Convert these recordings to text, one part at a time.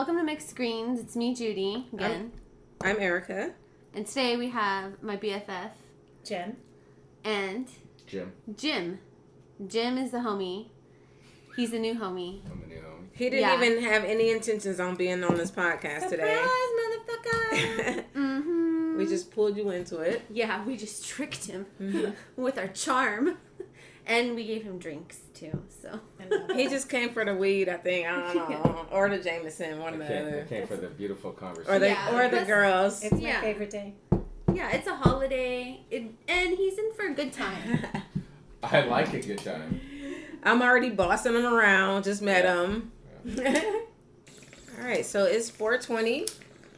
welcome to Mixed Screens. It's me, Judy, again. I'm Erica. And today we have my BFF, Jen. And Jim. Jim is the homie. He's a new homie. I'm a new homie. He didn't even have any intentions on being on this podcast today. Surprise, motherfucker! Mm-hmm. We just pulled you into it. Yeah, we just tricked him with our charm. And we gave him drinks, too, so. He just came for the weed, I think. I don't know. Or the Jameson, one or the other. I came for the beautiful conversation. Or the girls. It's my favorite day. Yeah, it's a holiday, and he's in for a good time. I like a good time. I'm already bossing him around. Just met him. Yeah. All right, so it's 420.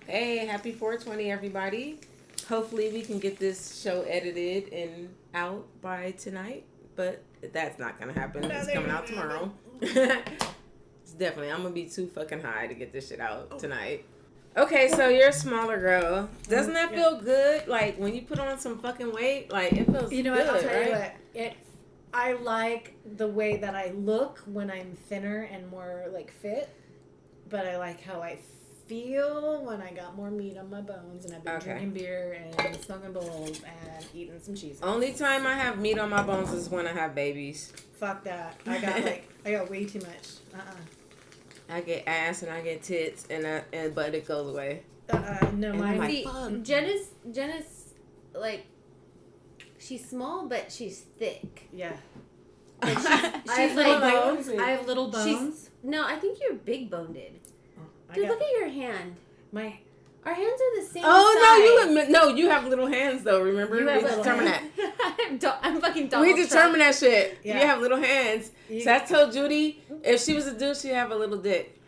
Hey, happy 420, everybody. Hopefully we can get this show edited and out by tonight. But that's not going to happen. It's coming out tomorrow. It's definitely, I'm going to be too fucking high to get this shit out tonight. Okay, so you're a smaller girl. Doesn't that feel good? Like, when you put on some fucking weight, like, it feels good, You know what? I'll tell right? you what. I like the way that I look when I'm thinner and more, like, fit. But I like how I feel when I got more meat on my bones and I've been drinking beer and smoking bowls and eating some cheese. Only time I have meat on my bones is when I have babies. Fuck that. I got way too much. I get ass and I get tits but it goes away. No, See, Jen is like, she's small but she's thick. Yeah. Like I have like little bones. I have little bones. No, I think you're big boned. Oh, Dude, look at your hand. Our hands are the same size. You have little hands though, remember? You have little determined hands. that. I'm fucking Donald We determined that shit. Yeah. You have little hands. So I told Judy, if she was a dude, she'd have a little dick.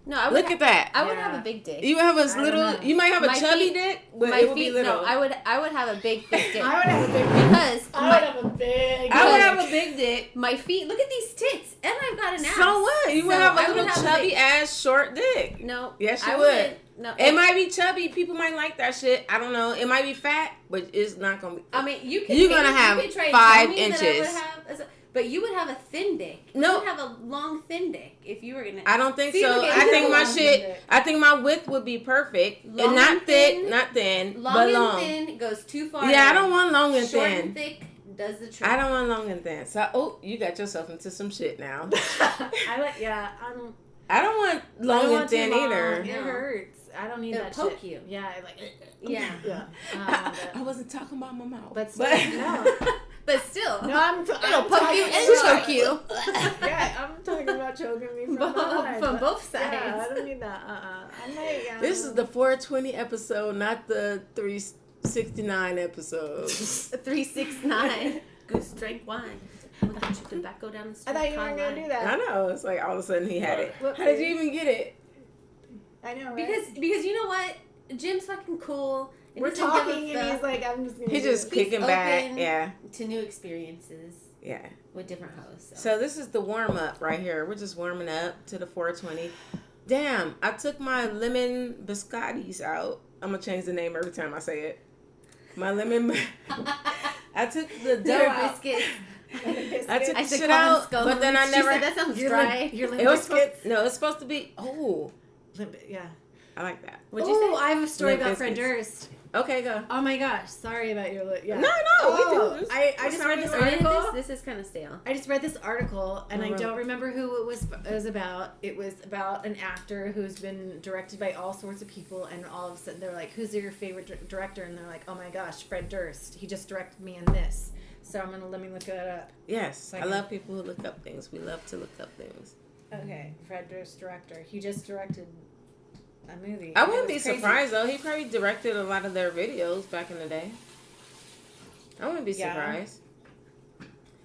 No, I would Look at that. I would have a big dick. You have a little. You might have a chubby dick, but it would be little. No, I would have a big thick dick. I would have a big because I would have a big. I would have a big dick. My feet. Look at these tits, and I've got an ass. So what? You would have a little chubby big ass short dick. No. Yes, you would. No. It might be chubby. People might like that shit. I don't know. It might be fat, but it's not gonna be. I mean, you're gonna have 5 inches. But you would have a thin dick. No. You would have a long, thin dick if you were gonna. I don't think See, so. I think my shit. I think my width would be perfect. Long and not and thick, thin, not thin, long but and long. thin goes too far. Yeah, I don't want long and Short thin. and thick does the trick. I don't want long and thin. So, you got yourself into some shit now. I don't want long and thin either. It hurts. I don't need that poke shit. you. Yeah, Yeah. I wasn't talking about my mouth. But still, no. But still. No, it'll poke you and choke you. Yeah, I'm talking about choking me from behind. From both sides. Yeah, I don't need that. This is the 420 episode, not the 369 episode. 369. Goose drank wine. Look at your tobacco down the street. I thought you weren't going to do that. I know. It's like all of a sudden he had it. Whoopsie. How did you even get it? I know, right? Because you know what? Jim's fucking cool. We're talking and he's like, I'm just going to He's just kicking back. Yeah. To new experiences. Yeah. With different hosts. So this is the warm up right here. We're just warming up to the 420. Damn, I took my lemon biscottis out. I'm going to change the name every time I say it. My lemon. I took the dough out. Biscuits. I took the shit out, but then I never. Said, that sounds dry. It was supposed to be. Oh, yeah. I like that. What'd you say? I have a story Limp about Fred Bizkit. Durst. Okay, go. Oh my gosh, sorry about your yeah. No, we do. I just read this article. This is kind of stale. I just read this article and I don't remember who it was about. It was about an actor who's been directed by all sorts of people, and all of a sudden they're like, "Who's your favorite director?" And they're like, "Oh my gosh, Fred Durst. He just directed me in this." So let me look it up. Yes, I love people who look up things. We love to look up things. Okay, Fred Durst director. He just directed a movie. I wouldn't be surprised though. He probably directed a lot of their videos back in the day. I wouldn't be surprised.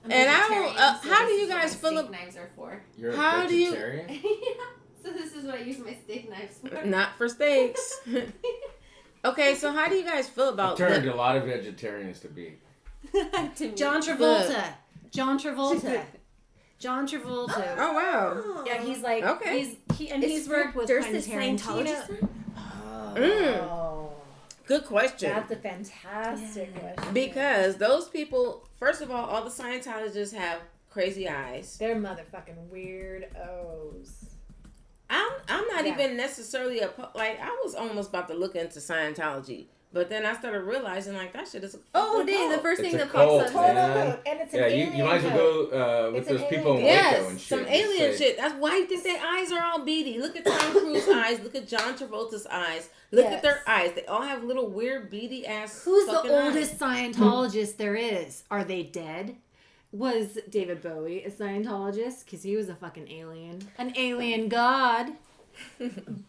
And I don't. How do you guys feel about? Knives are for. You're a how vegetarian? Yeah. So this is what I use my steak knives for. Not for steaks. Okay, so how do you guys feel about? I've turned a lot of vegetarians to be. John Travolta. John Travolta. Oh wow! Yeah, he's like he's worked with Durst Quentin Tarantino. Oh. Good question. That's a fantastic question. Because those people, first of all the Scientologists have crazy eyes. They're motherfucking weirdos. I'm not even necessarily like I was almost about to look into Scientology. But then I started realizing, like, that shit is a the first thing that cult, pops up. man. And it's You might as well go with those people in Waco and shit. Some alien shit. That's why you think their eyes are all beady. Look at Tom Cruise's eyes. Look at John Travolta's eyes. Look at their eyes. They all have little weird beady ass. Who's the oldest Scientologist there is? Are they dead? Was David Bowie a Scientologist? Because he was a fucking alien. An alien god.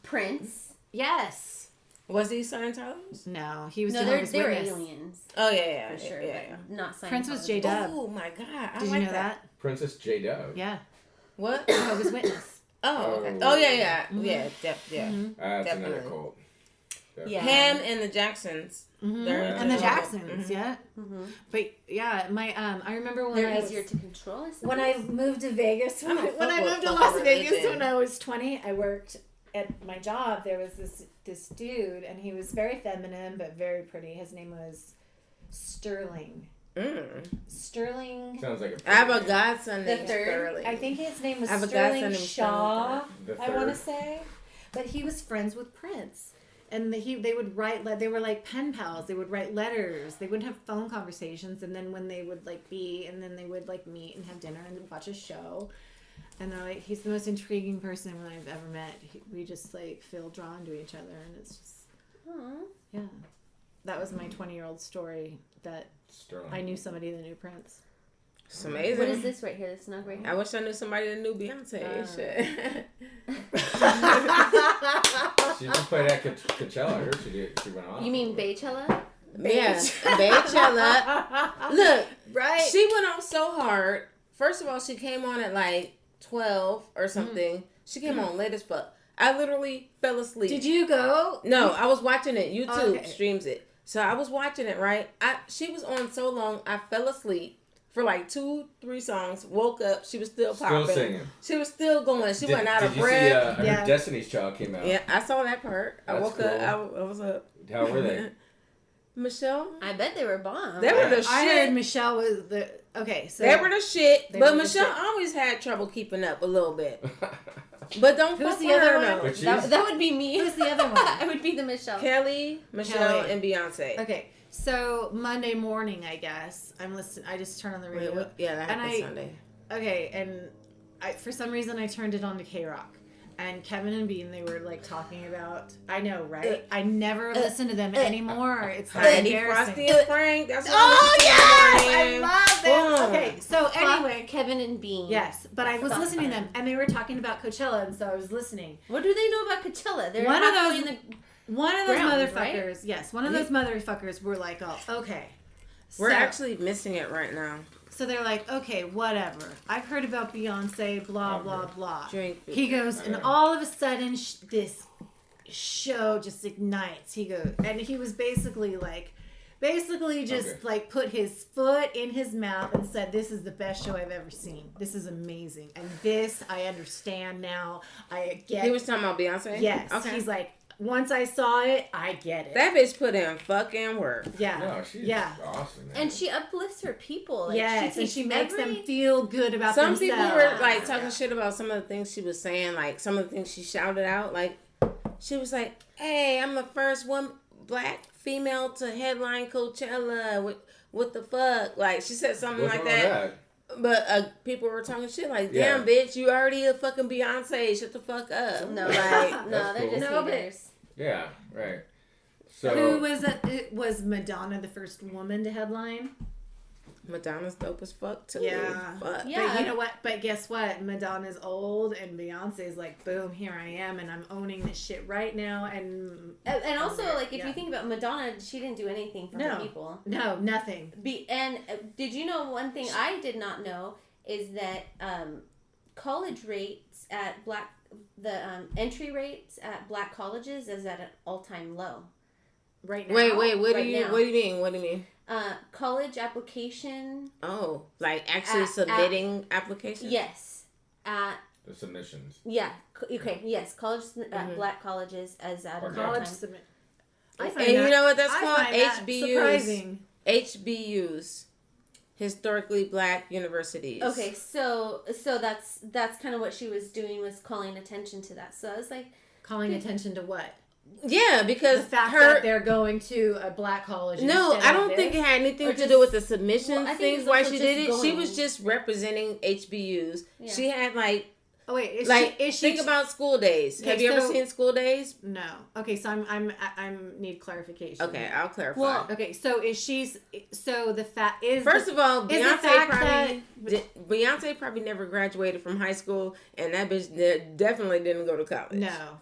Prince. Yes. Was he Scientologist? No, he was they're Witness. aliens. Oh, yeah. For sure. Yeah. Not Scientology. Prince was J-Dub. Oh, my God. Did you know that? Princess J-Dub. Yeah. What? Jehovah's Witness. Oh, okay. Oh, yeah. Mm-hmm. Yeah, That's definitely. another cult. Definitely. Yeah. Him and the Jacksons. Mm-hmm. And the Jacksons, Mm-hmm. yeah. Mm-hmm. But yeah, my I remember when They're easier to control. when I moved to Vegas, when I moved to fuck Las with Vegas religion. when I was 20, I worked at my job. There was this dude, and he was very feminine but very pretty. His name was Sterling. Sterling. Sounds like I have a godson The named third? Sterling. I think his name was I have a Sterling godson named Shaw. The I want to third. say, but he was friends with Prince. And they would write. They were like pen pals. They would write letters. They wouldn't have phone conversations. And then when they would and then they would like meet and have dinner and watch a show. And they're like, he's the most intriguing person I've ever met. We just like feel drawn to each other, and it's just, yeah. That was my 20-year-old story that Sterling. I knew somebody that knew Prince. It's amazing. What is this right here? The snug right here? I wish I knew somebody that knew Beyonce. Shit. She just played at Coachella. I heard she did. She went off. You mean Baychella? Yeah, Baychella. Look, Right? she went off so hard. First of all, she came on at like 12 or something. She came on late as fuck. I literally fell asleep. Did you go? No, I was watching it. YouTube Okay. streams it. So I was watching it, right? She was on so long, I fell asleep for like 2-3 songs. Woke up, she was still popping. Still singing. She was still going. She went out of Did breath. you see, I Yeah. heard Destiny's Child came out. Yeah, I saw that part. I That's woke cool. up. I was up. How were they? Michelle? I bet they were bomb. They were the shit. I heard Michelle was the okay. So They were the shit. They But were the Michelle shit. always had trouble keeping up a little bit. But don't Who's fuck the with other her, one? though. But she's- That would be me. Who's the other one? I would be the Michelle. Kelly, Michelle, Kelly. and Beyonce. Okay, so Monday morning, I guess I'm listening. I just turned on the radio. Yeah, that And happened Sunday. Okay, and for some reason I turned it on to K-Rock. And Kevin and Bean, they were like talking about. I know, right? I never listen to them anymore. It's like Heidi, embarrassing. Frosty, and Frank. That's what Oh I'm yes, saying. I love them. Boom. Okay, so anyway, Kevin and Bean. yes, but I was listening to them, and they were talking about Coachella, and so I was listening. What do they know about Coachella? They're One of halfway those- in the One of those Ground, motherfuckers, right? yes, one of those motherfuckers were like, "Oh, okay." We're So- actually missing it right now. So they're like, okay, whatever. I've heard about Beyonce, blah, blah, blah. Drink. He goes, and all of a sudden, this show just ignites. He goes, and he was basically just like put his foot in his mouth and said, this is the best show I've ever seen. This is amazing. And this, I understand now. I get He was talking about Beyonce? Yes. Okay. He's like, once I saw it, I get it. That bitch put in fucking work. Yeah. No, she's awesome, man. And she uplifts her people. Like, Yes, and takes she makes them every- feel good about Some themselves. people were like talking shit about some of the things she was saying, like some of the things she shouted out. Like she was like, "Hey, I'm the first one black female to headline Coachella. What the fuck?" Like she said something What's like wrong with that. But people were talking shit like, Yeah. "Damn, bitch, you already a fucking Beyonce. Shut the fuck up." No, like no, That's they're cool. just No, but- haters. Yeah, right. So Who was it? It was Madonna the first woman to headline? Madonna's dope as fuck too. Yeah. Fuck. Yeah. But you know what? But guess what? Madonna's old and Beyonce's like, boom, here I am, and I'm owning this shit right now. And also, like, if Yeah. you think about Madonna, she didn't do anything for her people. No, nothing. Did you know one thing I did not know is that college rates at entry rates at black colleges is at an all-time low. Right now. Wait, what Right do you now. mean? What do you mean? College application. Oh, like actually At- submitting applications? Yes. the submissions. Yeah. Okay. Yes. Black colleges as at an College all-time. submit. And you know what that's I called? find that HBUs. surprising. HBUs. historically black universities. Okay, so that's kind of what she was doing, was calling attention to that. So I was like, Calling attention to what? Yeah, because The fact that they're going to a black college. No, instead I don't of think this? it had anything Or to just- do with the submission Well, I think things. it's Why also she just did it? She going. was just representing HBUs. Yeah. She had like Oh wait, is she? think about School Days. Okay, Have you ever so- seen School Days? No. Okay, so I'm need clarification. Okay, I'll clarify. Well, Okay, so is she's so the fact is First of all, is the Beyonce fact Beyonce probably never graduated from high school, and that bitch definitely didn't go to college. no,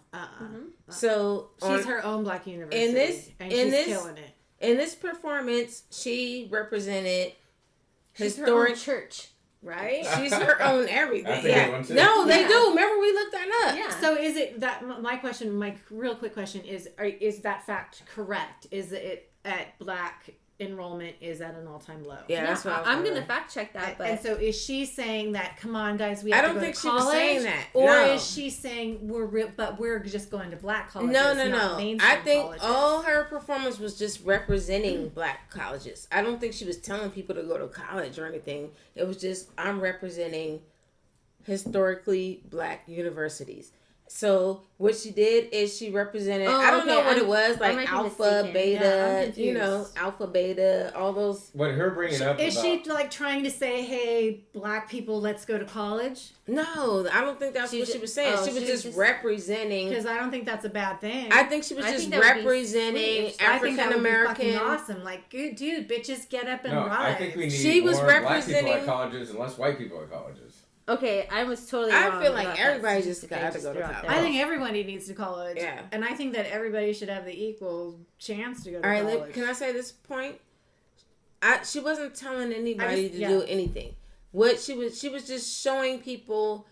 So she's her own black university, and in she's this- killing it. in this performance, she represented she's her own historic. church. Right? She's her own everything. I think Yeah. they want to. No, they Yeah. do. Remember, we looked that up. Yeah. So is it that my question? My real quick question is that fact correct? Is it at black enrollment is at an all-time low? Yeah, that's what I was I'm wondering. gonna fact check that. But And so is she saying that? Come on, guys, we I have don't to go think to she was college, saying that. or No. is she saying we're just going to black colleges? No. not mainstream I think colleges? all her performance was just representing black colleges. I don't think she was telling people to go to college or anything. It was just, I'm representing historically black universities. So what she did is she represented, Oh, I don't okay, know what I it was, might like be alpha, mistaken. Yeah, beta, I'm you know, confused. alpha, beta, all those. What her bringing up Is about, she like trying to say, "Hey, black people, let's go to college"? No, I don't think that's She what she ju- was saying. oh, she was she was just just- representing. Because I don't think that's a bad thing. I think she was I just think that would be representing sweet. I think that African would be American. fucking awesome. Like, good dude, bitches, get up and no, rise. I think we need She was more black people representing- at colleges and less white people at colleges. okay, I was totally. I wrong feel like about everybody that just statistic gotta I just go to threw out college. there. I think everybody needs to college. Yeah. And I think that everybody should have the equal chance to go to All right, college. can I say this point? She wasn't telling anybody to yeah. do anything. What she was just showing people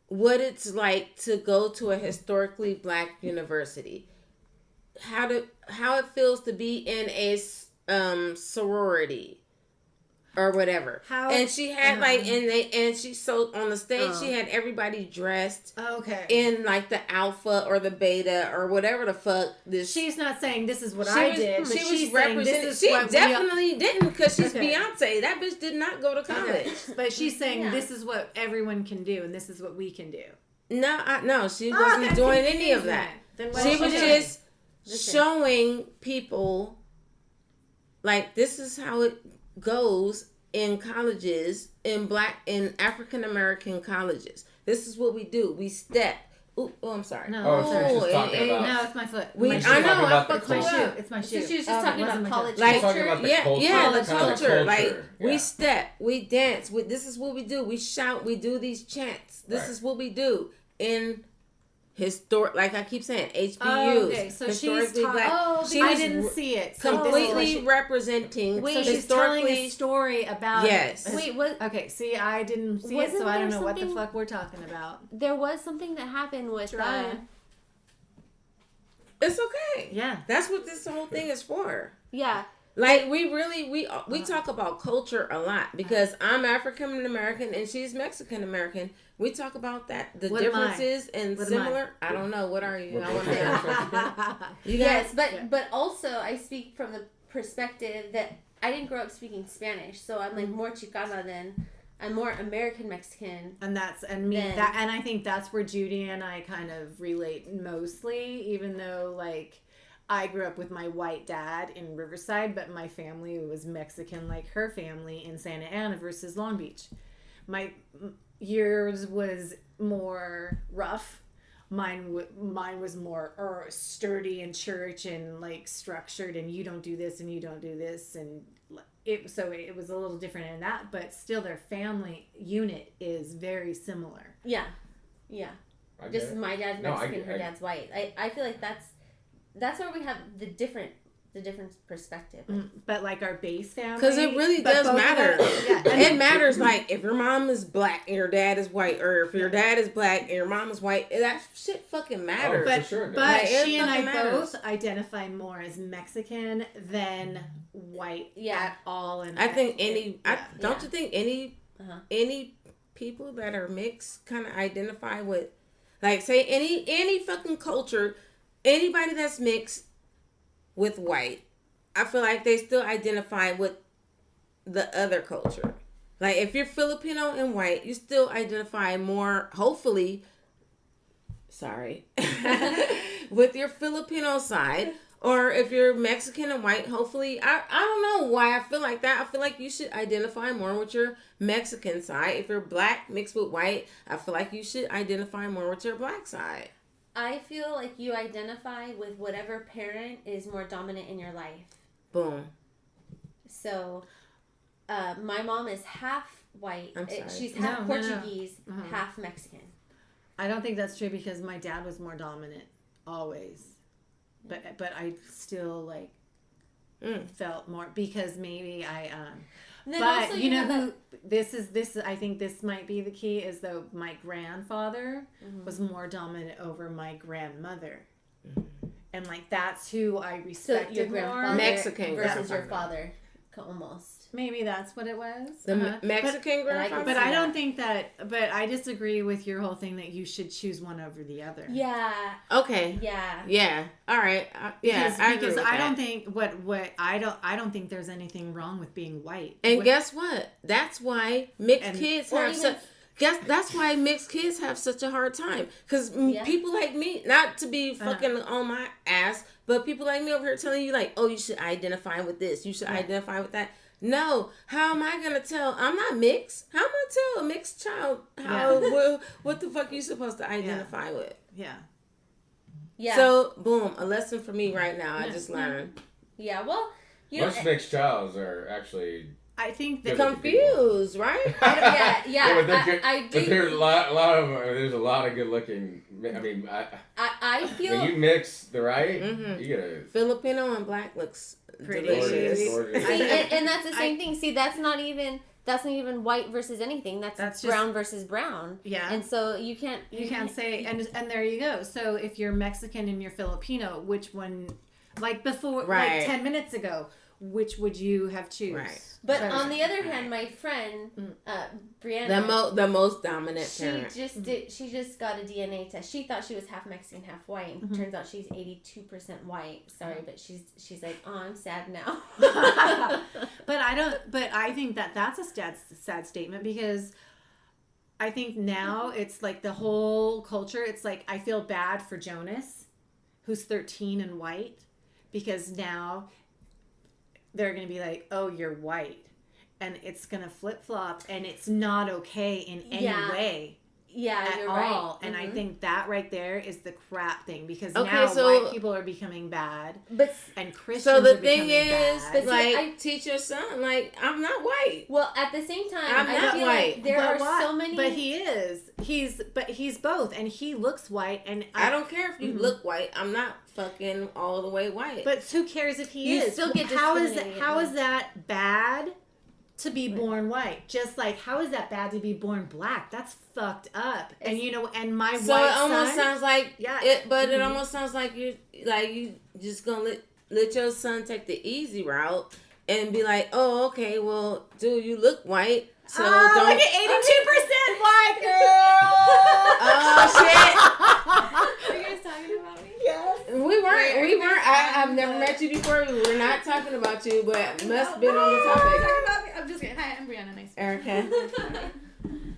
what it's like to go to a historically black university, how it feels to be in a sorority or whatever. How- and she had so on the stage she had everybody dressed Okay. in like the alpha or the beta or whatever the fuck this. She's not saying this is what She I was, did, but she she's was saying representing. this is She what definitely didn't because she's Okay. Beyonce. That bitch did not go to college. But she's saying Yeah. this is what everyone can do, and this is what we can do. No, she Ah, wasn't that doing any of confusing. that. Then what She is was doing? just Listen. showing people like this is how it goes in colleges in African American colleges. This is what we do. We step. Ooh, I'm sorry. No, Oh, so she's and- talking and- about- No, it's my foot. We- My I shoe. know, talking I about the It's my fucked shoe. up. It's my shoe. So she was just Oh, talking it about wasn't my college foot. Like, She's talking about the culture. the kind of culture. Like we Yeah. step, we dance. This is what we do. We shout. We do these chants. This Right. is what we do in like I keep saying, HBUs. Oh, okay. So she's historically black. Oh, She I was didn't see it. So this is what completely she- representing. Wait, So she's telling a historically. story about. Yes. Wait, what? Okay. See, I didn't see it, Wasn't so I don't there know what the something- fuck we're talking about. There was something that happened with. Try. It's okay. Yeah. That's what this whole thing is for. Yeah. Like we talk about culture a lot because I'm African American and she's Mexican American. We talk about that, the What am I? differences and What am I? similar. I don't know. What are you? What I want to culture? know. You Yes, guys, but also I speak from the perspective that I didn't grow up speaking Spanish, so I'm like more Chicana than I'm more American Mexican. And Then- I think that's where Judy and I kind of relate mostly, even though like I grew up with my white dad in Riverside, but my family was Mexican like her family in Santa Ana versus Long Beach. Yours was more rough. Mine was more sturdy in church and like structured, and you don't do this and you don't do this, and it was a little different in that, but still their family unit is very similar. Yeah. I get Just it. my dad's No, Mexican, her I- dad's white. I feel like that's where we have the different perspective. But like our base family, because it really but does both of matter. us- yeah, and It matters. Like if your mom is black and your dad is white, or if your dad is black and your mom is white, that shit fucking matters. Oh, But, for sure it does. but Like, it she and I fucking matters. both identify more as Mexican than white Yeah. at all. And I think don't Yeah. you think Uh-huh. any people that are mixed kind of identify with, like say any fucking culture, anybody that's mixed with white, I feel like they still identify with the other culture. Like, if you're Filipino and white, you still identify more, hopefully, with your Filipino side. Or if you're Mexican and white, hopefully, I don't know why I feel like that. I feel like you should identify more with your Mexican side. If you're black mixed with white, I feel like you should identify more with your black side. I feel like you identify with whatever parent is more dominant in your life. Boom. So, my mom is half white. I'm sorry. She's half Portuguese, Uh-huh. half Mexican. I don't think that's true because my dad was more dominant always, but I still like felt more because maybe I Then but also you know have who this I think this might be the key is though my grandfather was more dominant over my grandmother, and like that's who I so respected your more. grandfather Mexican versus your grandfather. father, almost. Maybe that's what it was. The Mexican grandfather? But I don't think that. But I disagree with your whole thing that you should choose one over the other. Yeah. Okay. Yeah. Yeah. All right. Because I agree with I that. don't think I don't think there's anything wrong with being white. And guess what? That's why mixed kids or have even- such. That's why mixed kids have such a hard time. Because people like me, not to be fucking on my ass, but people like me over here telling you like, oh, you should identify with this. You should identify with that. No, how am I gonna tell? I'm not mixed. How am I gonna tell a mixed child what the fuck you supposed to identify with? Yeah. Yeah. So boom, a lesson for me right now. I just learned. Yeah. Well, Most mixed childs are actually I think Good that looking people. Confused, right? yeah. but I but do. there's a lot of there's a lot of good looking. I mean, I feel. when you mix the right, Mhm. you gotta. Filipino and black looks Pretty. delicious. Gorgeous. See, and that's the same thing. See, that's not even white versus anything. That's just brown versus brown. Yeah. And so you can't say and there you go. So if you're Mexican and you're Filipino, which one like before Right. like 10 minutes ago, which would you have choose? Right. But on the other hand, my friend Brianna, The most dominant she parent. she just got a DNA test. She thought she was half Mexican, half white. And turns out she's 82% white. Sorry, but she's like, oh, I'm sad now. But I think that that's a sad statement because I think now it's like the whole culture. It's like I feel bad for Jonas, who's 13 and white, because now they're going to be like, oh, you're white. And it's going to flip-flop, and it's not okay in any way Yeah, at you're all. right. And I think that right there is the crap thing, because Okay, now so- white people are becoming bad, But and Christians So the are thing becoming is, bad. But see, like, teach your son, like, I'm not white. well, at the same time, I'm I not feel white. like there are so many. But he is. He's both, and he looks white. And I don't care if you look white. I'm not fucking all the way white. But who cares if he You is? still get how is discriminated how is against. that bad to be born white? Just like how is that bad to be born black? That's fucked up. And you know, and my so white it almost son, sounds like Yeah. it almost sounds like you just gonna let your son take the easy route and be like, oh, okay, well, dude, you look white, so don't. look at 82% white girl. Oh Are you guys talking about me? Yes. shit! We weren't. I've never met you before. We were not talking about you, but must have been on the topic. Talking about me? I'm just kidding. Hi, I'm Brianna. Nice to meet Erica. you.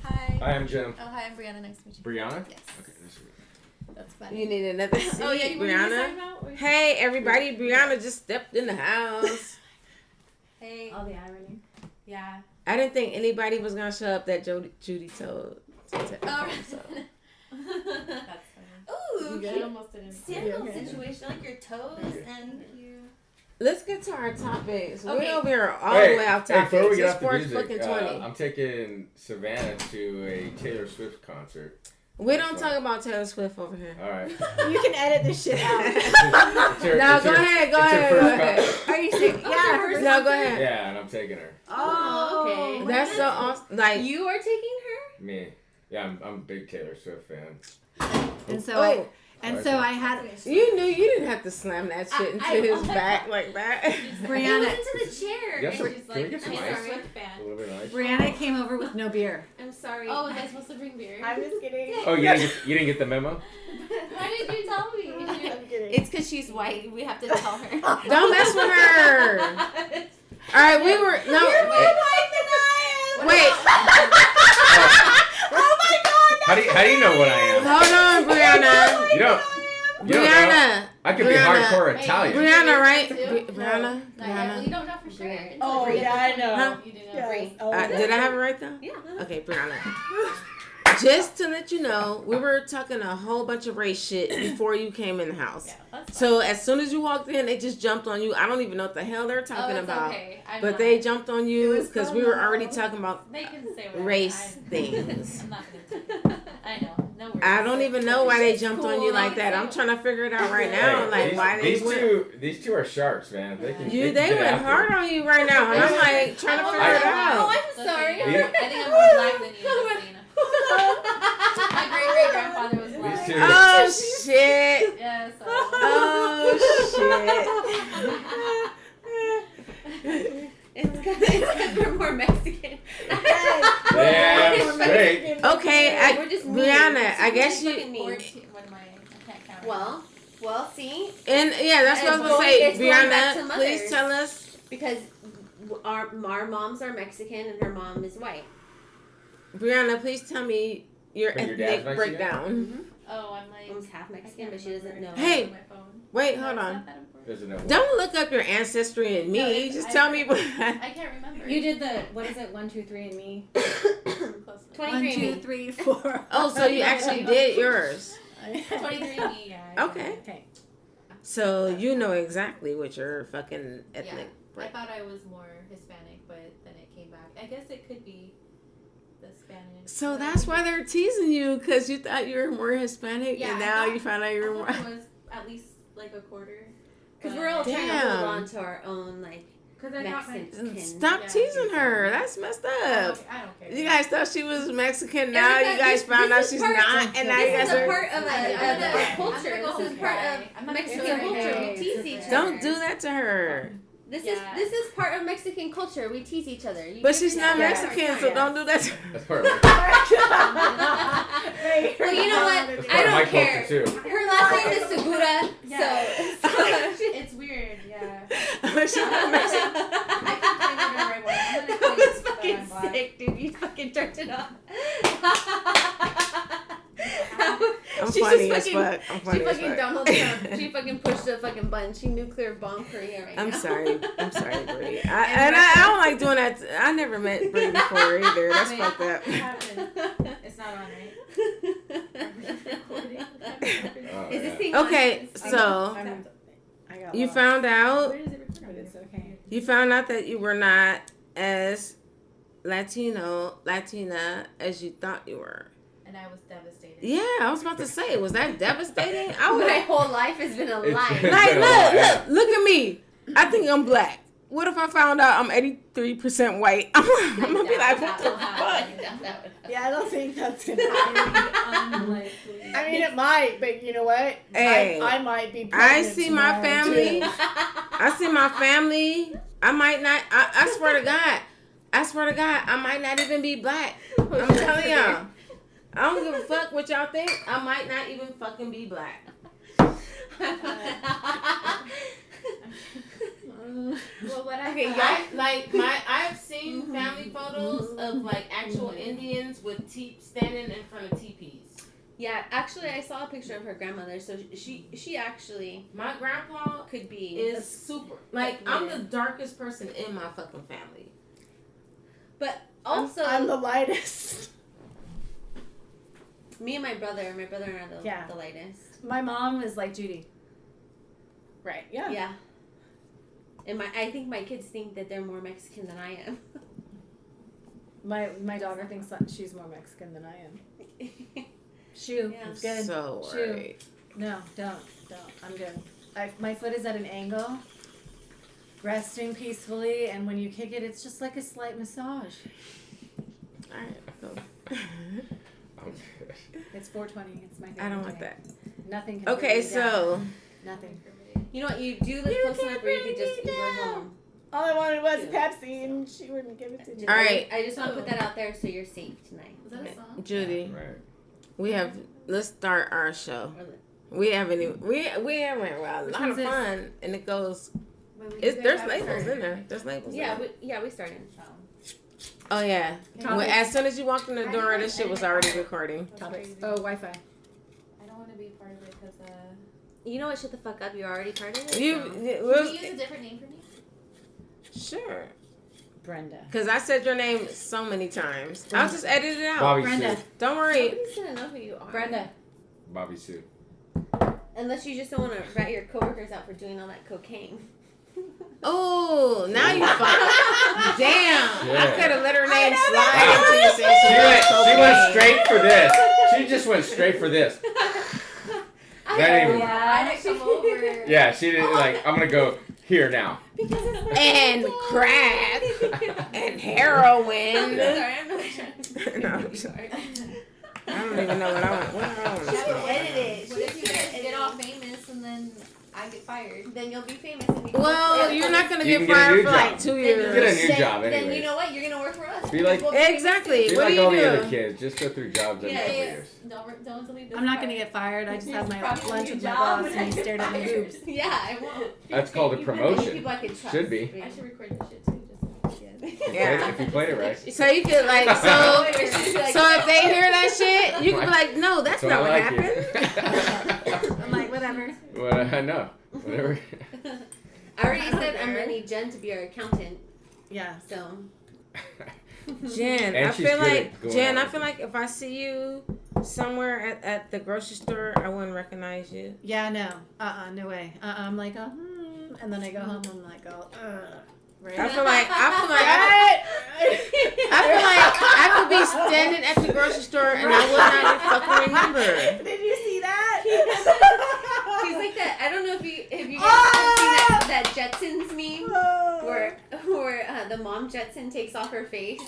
Hi. Hi, I'm Jim. Oh, hi, I'm Brianna. Nice to meet you. Brianna. Yes. Okay, nice to meet you. That's funny. You need another seat, Oh, yeah, what were you guys Brianna. talking about? Or- Hey, everybody! Brianna just stepped in the house. Hey. all the irony. Yeah. I didn't think anybody was gonna show up that Judy told. Oh, So. That's funny. Ooh, You I cute almost didn't. sandal situation, like your toes and Let's get to our topics. Okay. We're over here all the way off topic. Before we get It's off the 4 fucking music, 20. I'm taking Savannah to a Taylor Swift concert. We don't talk about Taylor Swift over here. All right. You can edit this shit out. No, go ahead. Are you serious? Yeah. No, go ahead. Yeah, and I'm taking her. Oh, Okay. That's so awesome. Like, you are taking her. Me. Yeah, I'm a big Taylor Swift fan. And so oh, I had you knew you didn't have to slam that shit into his back like that. Brianna. It was into the chair. Yes, and can she's we like, get some I'm ice? sorry. A little bit of ice. Brianna came over with no beer. I'm sorry. Oh, was I supposed to bring beer? I'm just kidding. Oh, you didn't get the memo? Why did you tell me? I'm kidding. It's because she's white. We have to tell her. Don't mess with her. All right, we were no. Wait. Oh my God! How do you know what I am? Hold on, Brianna. You don't. You don't know. Brianna. I could be Brianna. hardcore Wait, Italian. Brianna, right? Too? Brianna. Not yet. Well, Brianna. you don't know for sure. Oh, yeah, I know. Huh? You do know. Yes. Oh, Did I have it right though? Yeah. Okay, Brianna. Just to let you know, we were talking a whole bunch of race shit before you came in the house. Yeah, that's So as soon as you walked in, they just jumped on you. I don't even know what the hell they're talking it's about. Okay. I'm But not. they jumped on you It was because fun, we were though. already talking about They can say whatever. race I'm, things. I'm not gonna take it. I know. No worries. I don't even know why they jumped on you like that. Cool. I'm trying to figure it out right now. Hey, Like why they went. these two are sharks, man. They can. They can get went after hard it. on you right now, and I'm like trying to figure it out. Oh, I'm sorry. Listen, I think I'm more black than you, just so you know. My great grandfather was black. These two. Oh shit! Yeah, so. Oh shit! It's because we're more Mexican. Yeah, straight. Okay, We're just mean. Brianna, I We're guess fucking you. mean. 14, what am I can't count. Well, see, And yeah, that's what I was gonna say. It's going back to Brianna, please mothers. tell us. because our moms are Mexican and her mom is white. Brianna, please tell me your But your dad's ethnic Mexican? breakdown. Oh, I'm like. Mom's half I Mexican, can't but she doesn't remember. know. Hey. On my phone. Wait, No, hold it's on. not that important. Doesn't know. Don't look up your ancestry and me. No, it's- Just I- tell me what. I can't remember. You did the, what is it, 1, 2, 3 and me? Close enough. 23 1, 2, 3, 4. Oh, so you actually did yours. 23andMe, yeah. Okay. Okay. So you know exactly what your fucking ethnic. I thought I was more Hispanic, but then it came back. I guess it could be the Spanish. So but that's why they're teasing you, because you thought you were more Hispanic, Yeah, and I now thought- you found out I you're more. thought it was at least like a quarter. Because we're all trying to Damn. hold on to our own, like, Because I got my. Mexican. Stop Yeah, teasing I her. That's messed up. I don't care. You guys thought she was Mexican. Now Erica, you guys this- found out this is she's part- not, and now you This guys is a are. part of I'm a culture. gonna go This is part cry. of I'm not Mexican gonna culture. cry. We tease each other. Don't do that to her. Yeah. This is part of Mexican culture. We tease each other. You But give she's me not that. Mexican, so don't do that to her. That's part of my, Well, you know what? that's I part of my don't care. culture too. Her last name is Segura, Yeah. so. It's weird, yeah. She's not Mexican. I can claim whatever I want. I'm gonna claim That was that fucking I'm black. sick, dude. You fucking turned it off. I'm She funny just as fucking- fuck. I'm funny She as fucking fuck. Donald Trump. She fucking pushed the fucking button. She nuclear bomb Korea right I'm now. sorry. I'm sorry, Brie. I don't like doing that. I never met Brie before either. That's Wait. fucked up. What happened? It's not on, right? Recording? Oh, Is this yeah. thing on? Okay, so I got you lost. found out. Where does it record? But it's okay. You found out that you were not as Latina as you thought you were. And I was devastated. Yeah, I was about to say, was that devastating? I My would whole life has been a It's- lie. it's like, been a while, yeah. look at me. I think I'm black. What if I found out I'm 83% white? I'm gonna be like, what the fuck? Yeah, I don't think that's gonna happen. Unlikely. I mean, it might, but you know what? Hey, I might be. I pregnant see my tomorrow, family. too. I see my family. I might not. I swear to God. I swear to God, I might not even be black. I'm telling y'all. I don't give a fuck what y'all think. I might not even fucking be black. Well, what I Okay, got- I've seen family photos of like actual Indians with standing in front of teepees. Yeah, actually, I saw a picture of her grandmother. So she actually My grandpa could be is super. Like I'm the darkest person in my fucking family. But also, I'm the lightest. me and my brother and I are Yeah. the lightest. My mom is like Judy. Right. Yeah. Yeah. And I think my kids think that they're more Mexican than I am. My daughter thinks that she's more Mexican than I am. Shoe. Yeah. It's good. So Shoe. worried. No, don't. I'm good. My foot is at an angle, resting peacefully, and when you kick it, it's just like a slight massage. All right, go. I'm good. It's 4:20. It's my favorite I don't like day. that. Nothing can Okay, bring me down. so Nothing. You know what? You do live close enough where you could just Uber home. All I wanted was Yeah. Pepsi, and she wouldn't give it to me. All right. I just want to put that out there so you're safe tonight. Was that a song? Judy, Right. let's start our show. We haven't well, a lot of fun, and it goes There's labels in there. There's labels. Yeah, in there. we started. Oh yeah. When, as soon as you walked in the door, this shit was already recording. Topics. Oh, Wi-Fi. I don't want to be part of it because You know what? Shut the fuck up. You're already part of it. can you use a different name for me? Sure. Brenda. Because I said your name so many times. I'll just edit it out. Bobby Brenda. Sue. Don't worry. Nobody's gonna know who you are. Brenda. Bobby Sue. Unless you just don't want to rat your coworkers out for doing all that cocaine. Oh, now you fucked. Damn. Yeah. I could have let her name Wow. slide until you said She went cocaine. straight for this. She just went straight for this. That ain't even. I didn't come over. Yeah, she didn't like. I'm gonna go here now. Because it's not And crack. And heroin. Sorry, I'm not trying No, I'm sorry. I don't even know what I want. What do I want to You have to say? edit it. What if you guys get all famous and then I get fired? Then you'll be famous. And we can Well, work you're for not going to You get can get a fired new for job. like 2 Then years. Get a new then- job Then anyways. you know what? You're gonna work for us. Be like- We'll be famous Exactly. Be What like do you all the do? other kids. Just go through jobs every Yeah, couple yeah. years. Don't delete this. I'm not part. gonna get fired. I just had my Probably lunch your with my job boss and he stared at my boobs. Yeah, I won't. That's called a Any promotion. people I can trust. Should be. I should record this shit too. Just Yeah. If you played it right. So you could like, so if they hear that shit, you can be like, no, that's So not what I happened. like I'm like, whatever. Well, I know. Whatever. I already said I'm gonna need Jen to be our accountant. Yeah. So Jen, And I she's feel good like at going Jen, I out. feel like if I see you somewhere at the grocery store, I wouldn't recognize you. Yeah, no. No way. I'm like, and then I go home. I'm like, right. I feel like I could be standing at the grocery store and I would not even fucking remember. Did you see that? she's like that. I don't know if you guys have seen that Jetsons meme where the mom Jetson takes off her face.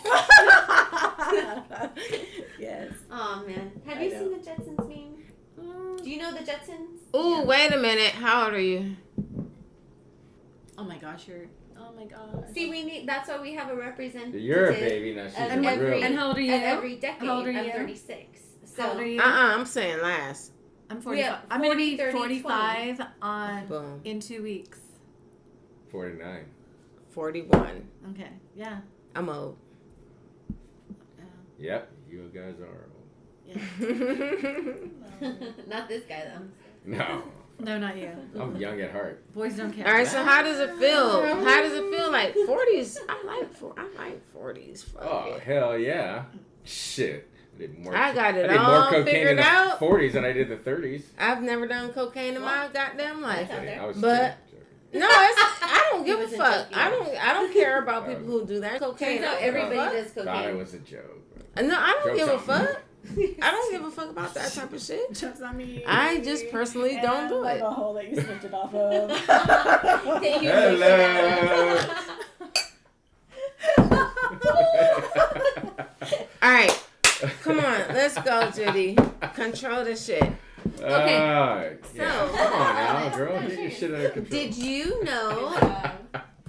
Yes. Oh man, have I you know. seen the Jetsons meme? Do you know the Jetsons? Ooh, wait a minute. How old are you? Oh my gosh, oh my gosh. See, that's why we have a representative. You're a baby now. She's And a every- real. And how old are you? At every decade. How old are I'm you? 36. How old are So you? I'm saying last. I'm We 45. have I'm gonna be 40, 30, 45 on Boom. in 2 weeks. 49. 41. Okay. Yeah. I'm old. Yep, you guys are old. not this guy though. No, No, not you. I'm young at heart. Boys don't care. All right, so how does it feel? How does it feel like 40s? I like 40s. Fuck Oh, it. hell yeah. Shit. I did more, I got it I did all more cocaine figured in the out. 40s than I did the 30s. I've never done cocaine in my goddamn life. Out there. I was But- joking. No, I don't give a wasn't fuck. joking. I don't care about people who do that. Cocaine. Turns out I don't give a everybody fuck. does Thought it cocaine. was a joke. No, I don't Joke's give a on me. fuck. I don't give a fuck about that type of shit. Jokes on me. I just personally don't do it. hole that you snipped it off of. Thank you. Hello. All right, come on, let's go, Judy. Control the shit. Okay. Yeah. So- Come on now, girl. Get your shit under control. Did you know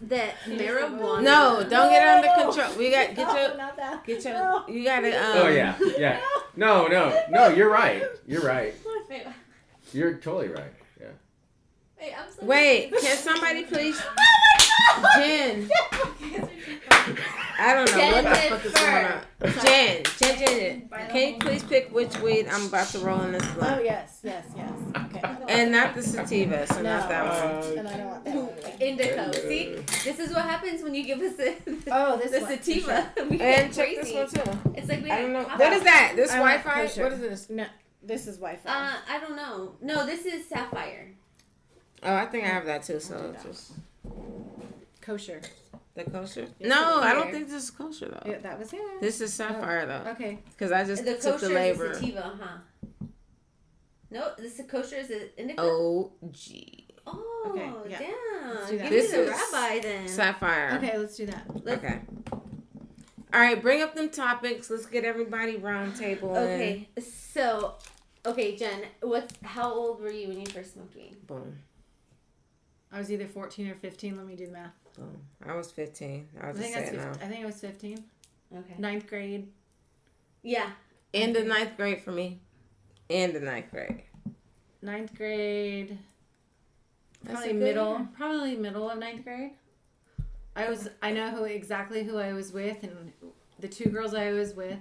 that marijuana? No, don't get it under control. We got Not that. get your. You gotta. Oh, yeah. Yeah. No, you're right. You're right. Wait, You're totally right. Yeah. wait, I'm so Wait, can somebody please? Jen, I don't know what the fuck is going on. Jen, can you please pick which weed I'm about to roll in this Oh blunt? yes. Okay. And not the sativa, so not that one. And I don't want that one. Indica. See, this is what happens when you give us the Oh, this one. sativa. We And get check this crazy. one too. It's like we I don't know. have What is that? This I want Wi-Fi? kosher. What is this? No, this is Wi-Fi. I don't know. No, this is sapphire. Oh, I think I have that too. So it's just Kosher. the kosher. Yes, No, it's I don't here. think this is kosher though. Yeah, that was it. This is sapphire though, Okay. because I just The took kosher the is labor. a sativa, huh? No, this kosher is an indica. OG Oh, Okay, yeah. damn. Let's do that. Give This me the is rabbi then. sapphire. Okay, let's do that. Okay. All right, bring up them topics. Let's get everybody round table. Okay, so, Jen, how old were you when you first smoked weed? Boom, I was either 14 or 15. Let me do the math. boom. I was 15. I'll I just think, say it now. I think I was 15. Okay. 9th grade. Yeah. End of 9th grade for me. End of 9th grade. 9th grade. That's Probably a good middle, year. probably middle of 9th grade. I know exactly who I was with, and the 2 girls I was with.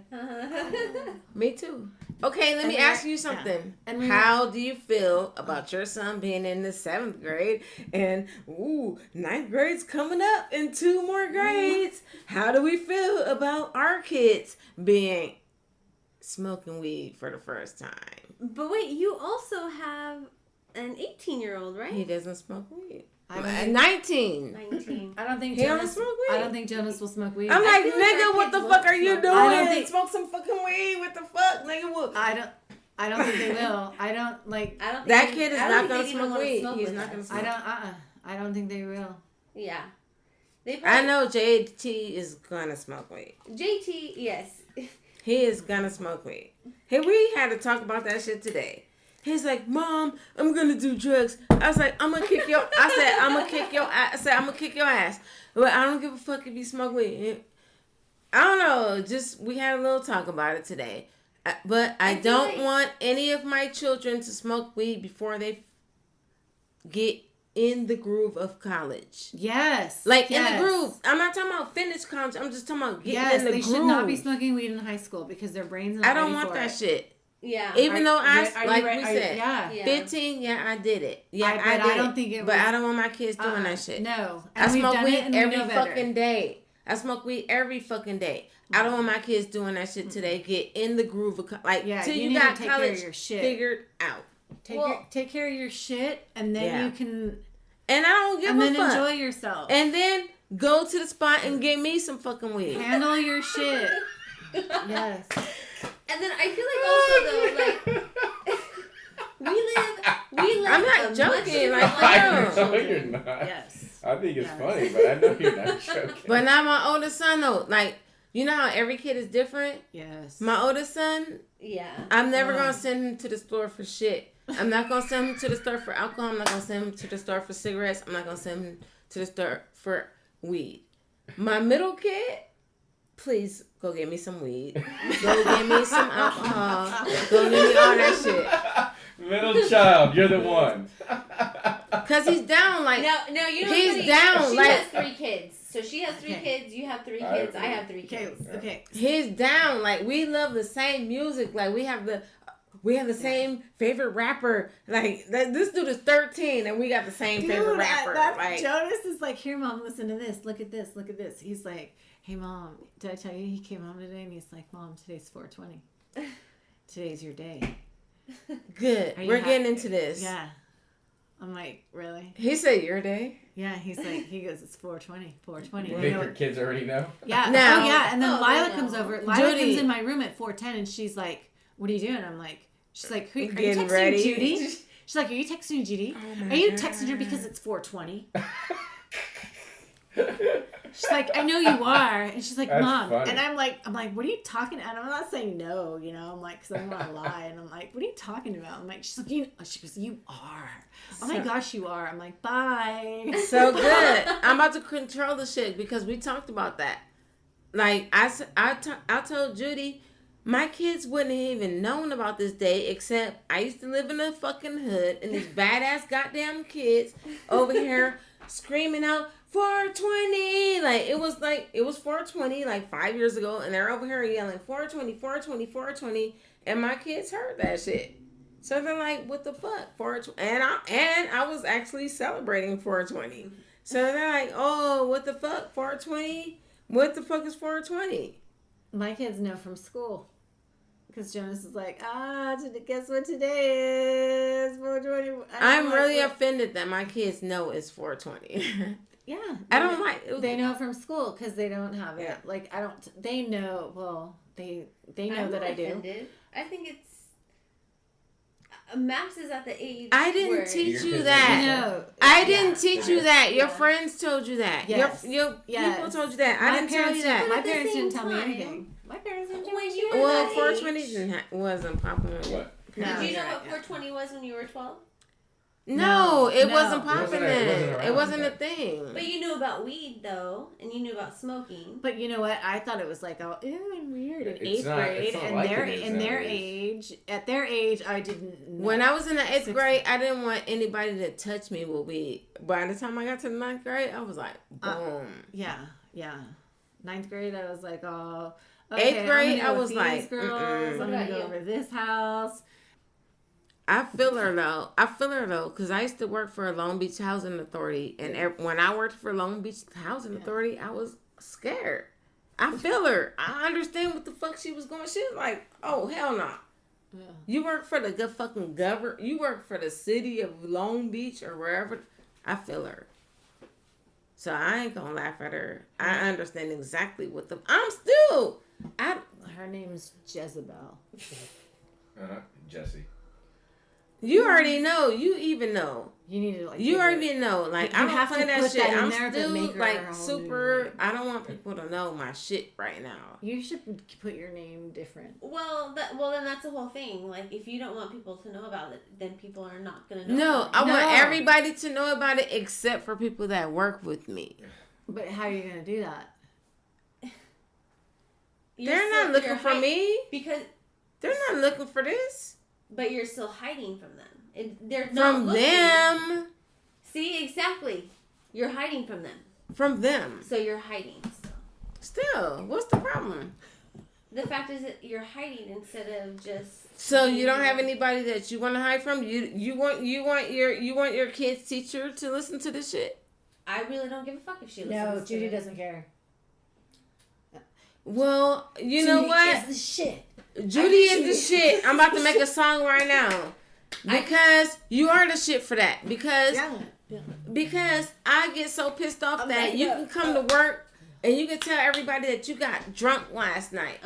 Me too. Okay, let me ask you something. And we How do you feel about your son being in the 7th grade and 9th grade's coming up in 2 more grades? How do we feel about our kids being smoking weed for the first time? But wait, you also have an 18-year-old, right? He doesn't smoke weed. I don't think- 19. 19. I don't think He don't Jonas. smoke weed. I don't think Jonas will smoke weed. I'm like, feel like nigga, our what the kids fuck will are you smoke. doing? I don't think- Smoke some fucking weed. What the fuck, nigga? What? I don't think they will. I don't like. I don't think That they- kid is I don't not think gonna they'd even smoke wanna weed. smoke He's with not us. gonna smoke. I don't think they will. Yeah. They I probably, know JT is gonna smoke weed. JT, yes. He is gonna smoke weed. Hey, we had to talk about that shit today. He's like, Mom, I'm gonna do drugs. I was like, I'm gonna kick your. I said, I'm gonna kick your. I said, I'm gonna kick your ass. But I don't give a fuck if you smoke weed. I don't know. Just we had a little talk about it today. But I feel don't like- want any of my children to smoke weed before they get in the groove of college. Yes. Like yes. in the groove. I'm not talking about finish college. I'm just talking about getting Yes, in the they groove. should not be smoking weed in high school because their brains. Not I don't ready want for that it. shit. Yeah. Even though I, Are you like right- we are you- said, yeah. Yeah. 15, yeah, I did it. Yeah, I- I, but did I don't it. think it But was- I don't want my kids doing that shit. No. I And we've smoke done weed it and we every know better. fucking day. I smoke weed every fucking day. I don't want my kids doing that shit today. Get in the groove of like Yeah, till you you need got to take care of college your shit. figured out. Take care of your shit, and then Yeah. you can, And I don't give and a then fuck. enjoy yourself. And then go to the spot and get me some fucking weed. Handle your shit. Yes. And then I feel like also though, like we live I'm not a much joking, different like, life for than real. our No, children. you're not. Yes. I think it's Yes. funny, but I know you're not joking. But now my oldest son though, like you know how every kid is different. Yes. My oldest son, Yeah. I'm never Oh. gonna send him to the store for shit. I'm not gonna send him to the store for alcohol. I'm not gonna send him to the store for cigarettes. I'm not gonna send him to the store for weed. My middle kid, please go get me some weed. Go get me some alcohol. Go get me all that shit. Middle child, you're the one. Cause he's down like No, you know He's what's funny? down, She like- has 3 kids. So she has 3 Okay. kids, you have 3 I kids, I agree. have 3 Okay. kids. Okay. he's down. Like we love the same music. Like we have the same favorite rapper. Like this dude is 13 and we got the same favorite rapper. Like Jonas is like, here, Mom, listen to this. Look at this. Look at this. He's like, hey, Mom, did I tell you he came home today? And he's like, Mom, today's 420. Today's your day. good. Are you We're happy? getting into this. Yeah. I'm like, really? He said your day. Yeah. He's like, he goes, it's 420. 420. You You think know your what- kids already know? Yeah. Now- Oh, yeah. And then Oh, Lila no. comes over. Lila Judy. comes in my room at 4:10, and she's like, "What are you doing?" I'm like, she's like, "Who are you Getting texting ready. Judy?" She's like, "Are you texting Judy? Oh my Are you God. texting her because it's 4:20?" She's like, "I know you are," and she's like, That's "Mom," funny. and I'm like, "What are you talking?" And I'm not saying no, you know. I'm like, because I don't want to lie, and I'm like, "What are you talking about?" I'm like, she's like, she goes, "You are." Oh my gosh, you are. I'm like, bye. So good. I'm about to control the shit because we talked about that. Like I told Judy, my kids wouldn't have even known about this day except I used to live in a fucking hood and these badass goddamn kids over here screaming out 420. Like it was 420 like 5 years ago and they're over here yelling 420, 420, 420 and my kids heard that shit. So they're like, what the fuck? 420. And I was actually celebrating 420. So they're like, oh, what the fuck? 420? What the fuck is 420? My kids know from school. Because Jonas is like, guess what today is? 420. And I'm like, really "What?" offended that my kids know it's 420. Yeah. I don't like it. They know it from school because they don't have it. Yeah. Like, I don't, they know, well, they know I'm that not I do. offended. I think it's Max is at the age. I didn't where- teach Your you kids that. No. I didn't teach you that. Your Yeah. friends told you that. Yes. Your Yes. people told you that. I My didn't tell parents you that. My At the parents same didn't tell me time, anything. My parents didn't tell When me you were shit. Well, that 420 age, wasn't popular. What? No, Did you you're know right, what 420 was when you were 12? No, it wasn't It popping. wasn't It wasn't a around thing. But you knew about weed though, and you knew about smoking. But you know what? I thought it was like, oh, ew, and weird in It's eighth not- grade, it's not and like their it is in their nowadays. age, at their age, I didn't. Know. When I was in the 8th Sixth- grade, I didn't want anybody to touch me with weed. By the time I got to the 9th grade, I was like, boom. Yeah. 9th grade, I was like, oh. 8th grade, I'm gonna I go was with like, these girls. mm-mm. I'm What gonna about go you? over this house. I feel her though, because I used to work for a Long Beach Housing Authority, and when I worked for Long Beach Housing Authority, I was scared. I feel her. I understand what the fuck she was going. She was like, "Oh hell no! Yeah. You work for the fucking government. You work for the city of Long Beach or wherever." I feel her. So I ain't gonna laugh at her. I understand exactly what Her name's Jezebel. Jesse. You already know. You even know. You need to like. You give already it- know. Like, You I don't have play to that put shit. that in I'm there to still make her a like whole new super. name. I don't want people to know my shit right now. You should put your name different. Well, then that's the whole thing. Like, if you don't want people to know about it, then people are not gonna know. No, about I it. want No. everybody to know about it except for people that work with me. But how are you gonna do that? They're not looking for me. because, They're not looking for this but you're still hiding from them. They're not from looking. them. See, exactly. You're hiding from them, From them. so you're hiding. Still, what's the problem? The fact is that you're hiding instead of just. So you don't have anybody that you want to hide from. You want your kid's teacher to listen to this shit. I really don't give a fuck if she listens. No, to Judy it. doesn't care. Well, you know what? Is the shit. Judy is the shit. I'm about to make a song right now. Because you are the shit for that. Because I get so pissed off that you can come to work and you can tell everybody that you got drunk last night.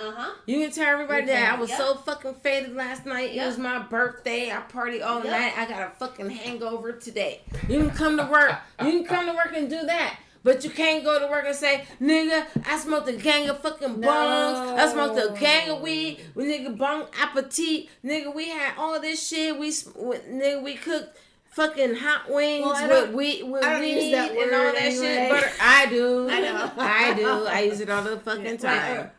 You can tell everybody that I was so fucking faded last night. It was my birthday. I partied all night. I got a fucking hangover today. You can come to work. You can come to work and do that. But you can't go to work and say, nigga, I smoked a gang of fucking bongs. I smoked a gang of weed. Nigga, bon appetit. Nigga, we had all this shit. Nigga, we cooked fucking hot wings with weed and all that shit. But I do. I know. I do. I use it all the fucking time.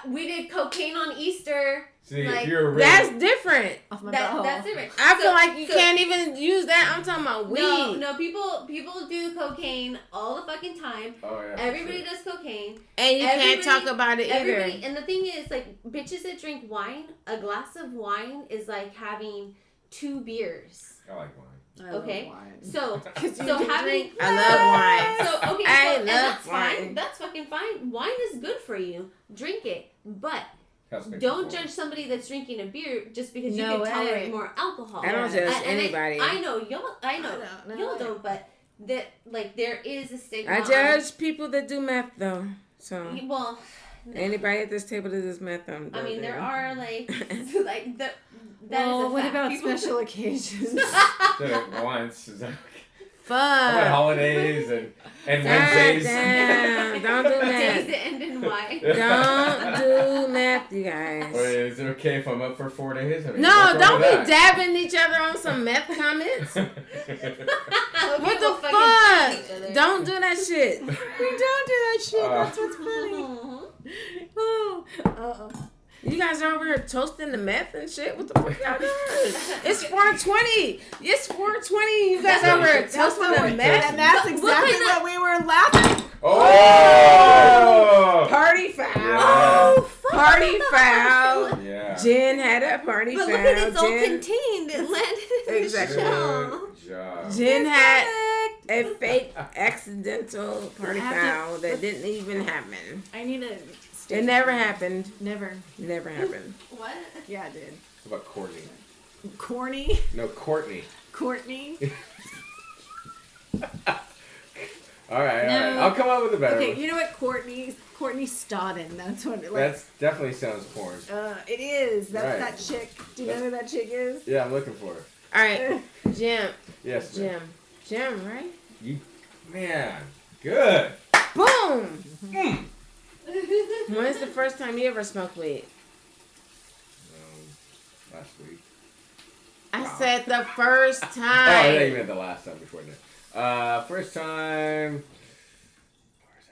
We did cocaine on Easter. See, Like, if you're really, That's different. Off my That's different. I feel like you can't even use that. I'm talking about weed. No, people do cocaine all the fucking time. oh yeah, Everybody does cocaine. And you can't talk about it either. And the thing is, like, bitches that drink wine, a glass of wine is like having 2 beers. I like wine. Okay. So you can having I love wine. So okay, I and love that's wine. fine. That's fucking fine. Wine is good for you. Drink it, but House makes don't it judge somebody that's drinking a beer just because No you can way. tolerate more alcohol. I don't judge anybody. I know y'all. I know No y'all way. don't, but that like there is a stigma. I judge people that do meth though. So Well, anybody at this table that does meth, I mean there are like like the. Well, what about People- special occasions? Once. How about fuck. holidays and God Wednesdays? damn. Don't do Days meth. that end in Y. Don't do meth, you guys. Wait, is it okay if I'm up for 4 days? I mean, No, what's wrong don't with be dabbing each other on some meth comments. that? What People the fucking kill each fuck? other. Don't do that shit. We don't do that shit. That's what's funny. Mhm. Oh. Uh-oh. You guys are over here toasting the meth and shit. What the fuck y'all doing? It's 420. It's 420. You guys over here toasting the meth. And that's What exactly kind what we were laughing. Oh! Party foul. Yeah. Oh, fuck. Party foul. Yeah. Jen had a party But foul. look at it's all Jen, contained. It landed in Exactly. the shell. Good job. Jen had a fake accidental party I have to- foul that didn't even happen. I need a. It never happened. Never. Never happened. What? Yeah, it did. What about Courtney? Corny. No, Courtney. Courtney. All right. No. I'll come up with a better Okay, one. you know what? Courtney Stodden. That's what it That definitely sounds porn. It is. That's Right. that chick. Do you know who that chick is? Yeah, I'm looking for it. All right, Jim. Yes, ma'am. Jim, right? You, man, good. Boom. Mm. When's the first time you ever smoked weed? Last week. I said the first Oh, I time. thought you meant the last time before that. First time.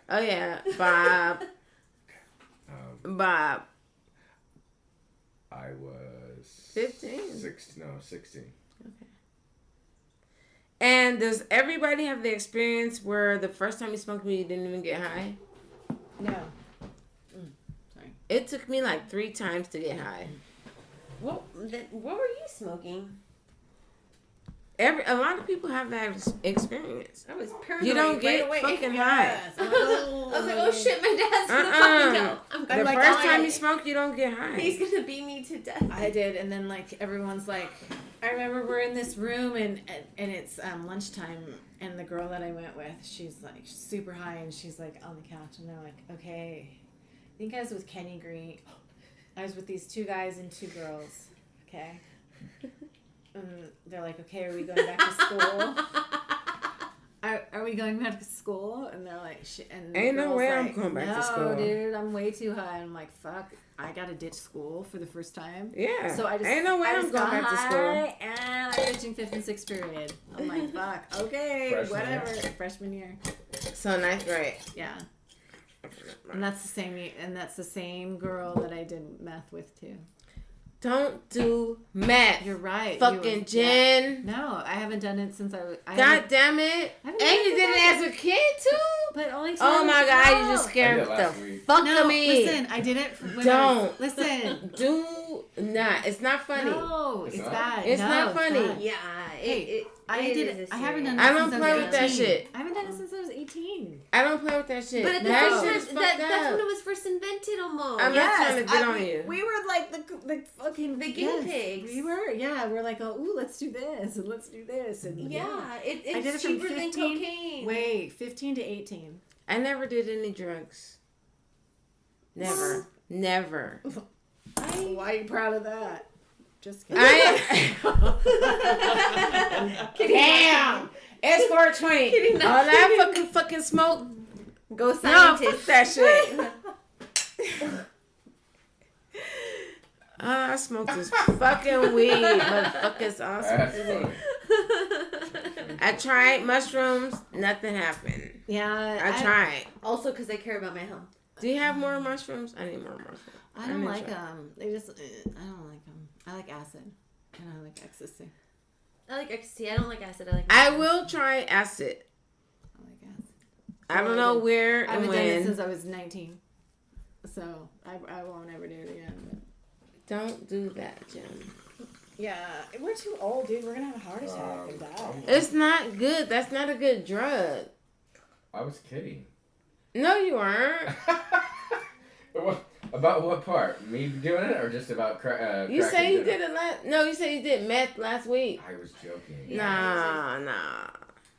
Oh yeah, Bob. Bob. I was 15. 16. No, 16. And does everybody have the experience where the first time you smoked weed, you didn't even get high? No. It took me like 3 times to get high. What were you smoking? A lot of people have that experience. I was paranoid. You don't right get away. fucking high. Yes. I was like, oh shit, my dad's gonna fucking go. The like, first oh, time yeah. you smoke, you don't get high. He's gonna beat me to death. I did, and then like everyone's like, I remember we're in this room and it's lunchtime, and the girl that I went with, she's like super high, and she's like on the couch, and they're like, okay, I think I was with Kenny Green. I was with these 2 guys and 2 girls. Okay. And they're like, okay, are we going back to school? Are we going back to school? And they're like, and the Ain't no girl's way I'm like, going back to no, school. dude, I'm way too high. And I'm like, fuck, I gotta ditch school for the first time. Yeah. So I just Ain't no way I I'm just going got back to school. high, and I'm ditching 5th and 6th period. I'm like, fuck, okay, Freshman whatever. year. Freshman year, So 9th grade. yeah. And that's the same girl that I did meth with too. Don't do meth. You're right. Fucking Jen. No, I haven't done it since I was. God damn it. I haven't And you did it as a kid too? But only Oh my God, you just I scared did the last week. fuck no, of me. listen, I did it when Don't. listen. Do not. It's not funny. No, It's it's not? bad. It's No, not funny. bad. Yeah, Hey, I it did is it. a I haven't done serious- it I don't since play I was with that 18. shit. I haven't done it since I was 18. I don't play with that shit. But at the that same shit's time, fucked that's up. when it was first invented almost. I'm not trying to get on we, you. We were like the fucking The guinea pigs. We were, yeah. We're like, oh, ooh, let's do this and let's do this and Yeah, I did it's it from cheaper than 15 cocaine. Wait, 15 to 18. I never did any drugs. Never. Never. Why are you proud of that? Just kidding. Damn! It's 420. All that fucking smoke. Go No, scientist. fuck that shit. I smoked this fucking weed. Motherfuckers awesome. That's funny. I tried mushrooms. Nothing happened. Yeah, I tried. Also, because I care about my health. Do you have more mushrooms? I need more mushrooms. I don't need like to try. them. They just, I don't like them. I like acid. And I like ecstasy. I like ecstasy. I don't like acid. I like. I mushrooms. will try acid. I like acid. I don't I know did. where I and haven't done it when. since I was 19. So I won't ever do it again. But. Don't do that, Jim. Yeah, we're too old, dude. We're gonna have a heart attack and die. It's not good. That's not a good drug. I was kidding. No, you aren't. About what part? Me doing it or just about You say you did it last. No, you said you did meth last week. I was joking. Yeah. Nah.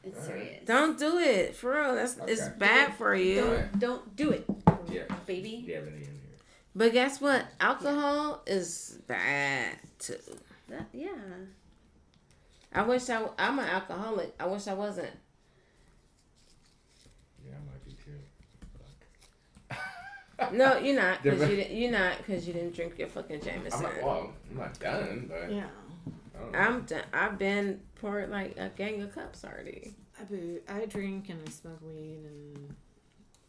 It's Alright. serious. Don't do it for real. It's Okay. bad for you. Alright. Don't do it, Yeah. baby. Do you have any in here? But guess what? Alcohol is bad too. Yeah. I'm an alcoholic. I wish I wasn't. Yeah, I might be too. No, you're not. Cause Different. you're not because you didn't drink your fucking Jameson. I'm not done, but Yeah. I don't know. I'm done. I've been poured like a gang of cups already. I drink and I smoke weed and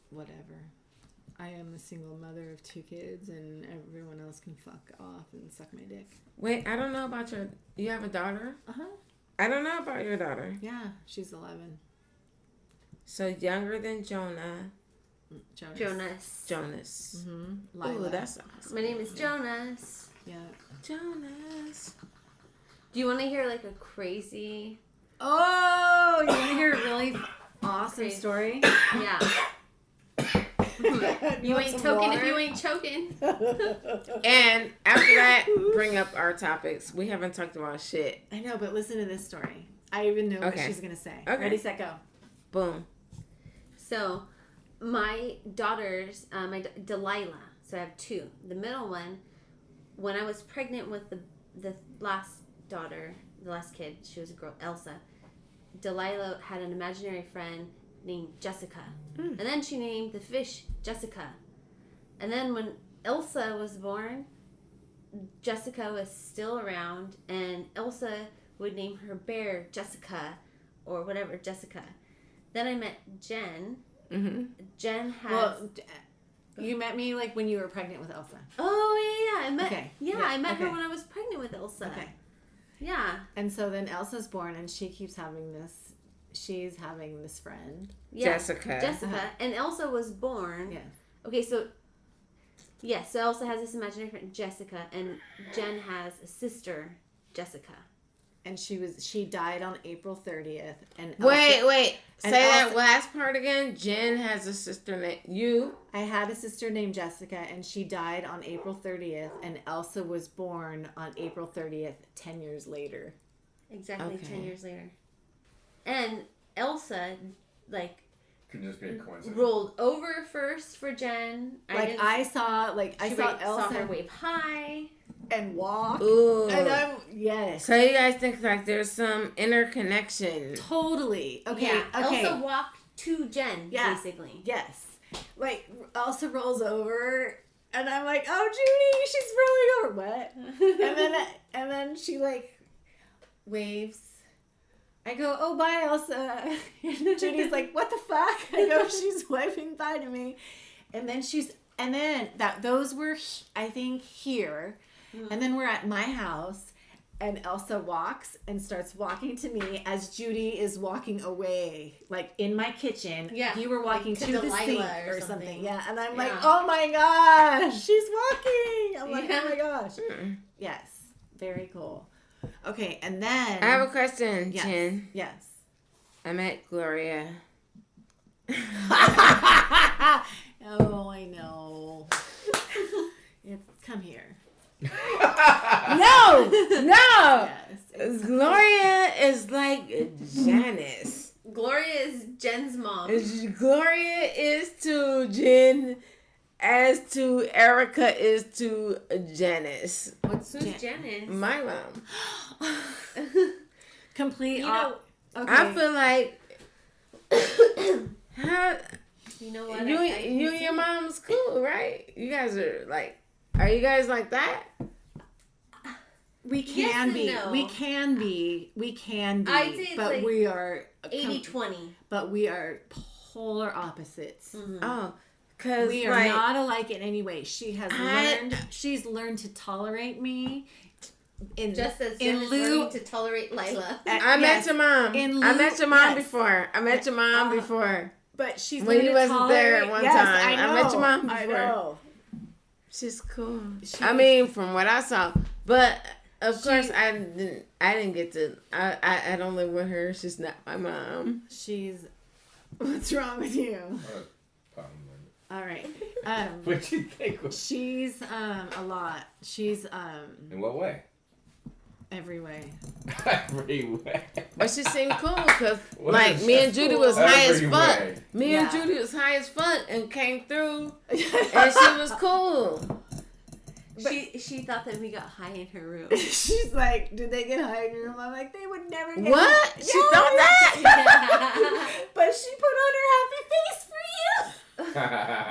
whatever. I am a single mother of 2 kids, and everyone else can fuck off and suck my dick. Wait, I don't know about your. You have a daughter? Uh-huh. I don't know about your daughter. Yeah, she's 11. So younger than Jonah. Jonas. Jonas. Mm-hmm. Ooh, that's awesome. My name is Jonas. Yeah. Jonas. Do you want to hear like a crazy? Oh, you want to hear a really awesome Crazy. story? Yeah. You ain't toking if you ain't choking. And after that, bring up our topics. We haven't talked about shit. I know, but listen to this story. I even know what Okay. she's going to say. Okay. Ready, set, go. Boom. So, my daughters, Delilah. So I have 2. The middle one, when I was pregnant with the last daughter, the last kid, she was a girl, Elsa. Delilah had an imaginary friend named Jessica, and then she named the fish Jessica. And then when Elsa was born, Jessica was still around, and Elsa would name her bear Jessica, or whatever, Jessica. Then I met Jen. Mm-hmm. Jen has. Well, you met me like when you were pregnant with Elsa. Oh yeah, I met. Okay. Yeah, Yeah, I met her okay. when I was pregnant with Elsa. Okay. Yeah. And so then Elsa's born, and she keeps having this. She's having this friend. Yeah. Jessica. Uh-huh. And Elsa was born. Yes. Okay, so. Yes, so Elsa has this imaginary friend, Jessica, and Jen has a sister, Jessica. And she died on April 30th. And Wait. and Say that Elsa- last part again. Jen has a sister named you. I had a sister named Jessica, and she died on April 30th, and Elsa was born on April 30th, 10 years later. Exactly, Okay. 10 years later. And Elsa, like, Could just be a coincidence. rolled over first for Jen. I saw saw Elsa her wave high. and walk. Ooh. And I'm, yes. So you guys think like there's some interconnection? Totally. Okay. Yeah, Okay. Elsa walked to Jen, Yeah. basically. Yes. Like, Elsa rolls over, and I'm like, oh, Judy, she's rolling over. What? and then she, like, waves. I go, oh, bye, Elsa. And Judy's like, what the fuck? I go, she's waving bye to me. And then those were, I think, here. And then we're at my house, and Elsa walks and starts walking to me as Judy is walking away, like in my kitchen. Yeah, you were walking like to to the Delilah sink or or something. something. Yeah, and I'm like, Yeah. oh my gosh, she's walking. I'm like, Yeah. oh my gosh. Yes, very cool. Okay, and then I have a question, yes, Jen. yes. I met Gloria. Oh, I know. Come here. No. Yes. Gloria is like Janice. Gloria is Jen's mom. Gloria is to Jen as to Erica is to Janice. What's Who's Janice? My mom. complete? You know, okay. I feel like how you know what? you I can and see- your mom's cool, right? You guys are like, are you guys like that? We Yes can and be. no. We can be. We can be. I'd say it's but like we are 80-20. But we are polar opposites. Mm-hmm. Oh, because We are like, not alike in any way. She has learned. She's learned to tolerate me. In Just as in Jen is lieu- learning to tolerate Lila. I met your mom. In I lieu- met your mom yes. before. I met your mom Uh-huh. before. But she's When learned you to wasn't there tolerate- one yes, time. I met your mom I before. know. She's cool. She- I mean, from what I saw, but of She- course I didn't get to. I don't live with her. She's not my mom. She's. What's wrong with you? All right. What'd you think? She's a lot. She's In what way? every way. Every way. But she seemed cool because What like is me that? and Judy was high as Every fuck. way. Me Yeah. and Judy was high as fuck and came through, and she was cool. She thought that we got high in her room. She's like, did they get high in your room? I'm like, they would never get What? high. She thought that? But she put on her happy face for you.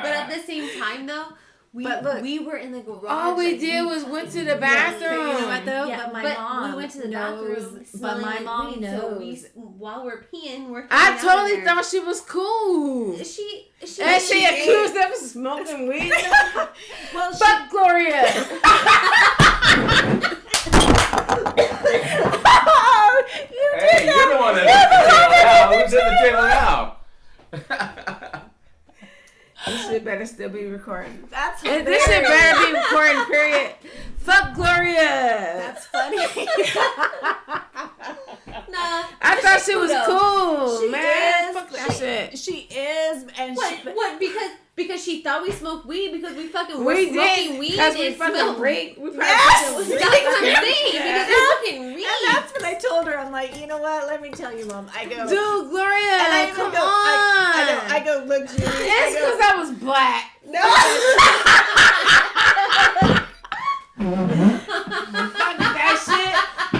But at the same time, though, But look, we were in the garage. All we like, did was went to the Yes, but bathroom. you know what though? Yeah, but my mom we went to the knows, bathroom. but smelling my like mom weed, knows. So we, while we're peeing, we're. I hanging out in totally there. thought she was cool. She And she accused us of smoking weed. Well, Fuck Gloria. you Hey, did you're the one that. that's at the table now. Who's at the table now? This shit better still be recording. That's And this shit hilarious. better be recording, period. Fuck Gloria. That's funny. Nah. I thought she was though. cool, She man. is. Fuck that shit. She is, and What? she. What? Because she thought we smoked weed because we fucking were We smoking did. weed Because we and fucking smelled. reek. We probably Yes! That's what I'm saying. Because we fucking reek. And that's when I told her, I'm like, you know what? Let me tell you, Mom. I go. Dude, Gloria, and I come go, on. I go, look, Judy. It's I go, because I was black. no. Fuck that shit.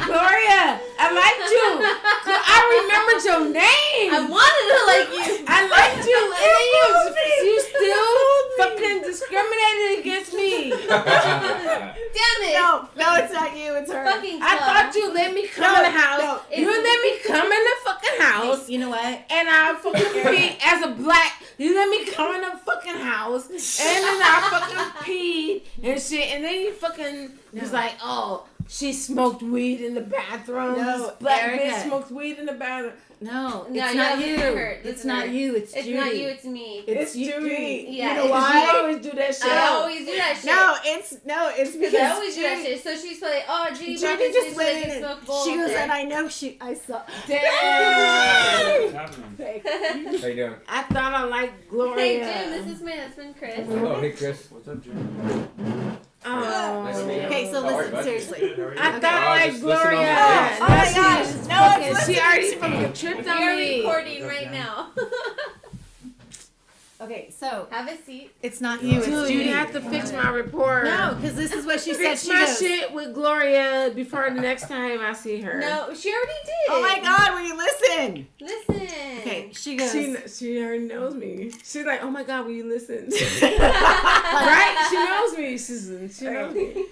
Gloria, I liked you. I remembered your name. I wanted to like you. I liked you, and then you still fucking discriminated against me. Damn it. No, and I fucking peed as a black. You let me come in the fucking house, and then I fucking peed and shit, and then you fucking was like, oh, she smoked weed in the bathroom. No, This black Erica. bitch smoked weed in the bathroom. No, it's No, not yeah, you. listen to her. It's Listen to not her. you. It's It's Judy. not you, it's me. It's Judy. Yeah, You know it's why? You always do that shit. I always do that shit. It's Because I always do that shit. So she's like, oh, Judy brought Judy this just bitch went like in a and smoke bowl. she goes, there. and I know I saw. Damn. What's happening? How you doing? I thought I liked Gloria. Hey, Jim, this is my husband, Chris. Oh, hey, Chris. What's up, Jim? Oh. Nice to meet you. Okay, so How are you, listen bud? seriously. Good, how are you? I thought I liked just listen on Gloria. the things. Oh my Now gosh, she's no fucking- one's she already listening. fucking tripped on You're me. recording right now. Okay, so Have a seat. it's not you. It's Dude, Judy. you have to fix my report. No, because this is what she said. Fix She my goes, shit with Gloria before the next time I see her. No, she already did. oh my God, will you listen? Listen. Okay, she goes. She already knows me. She's like, oh my God, will you listen? Right? She knows me. She knows me.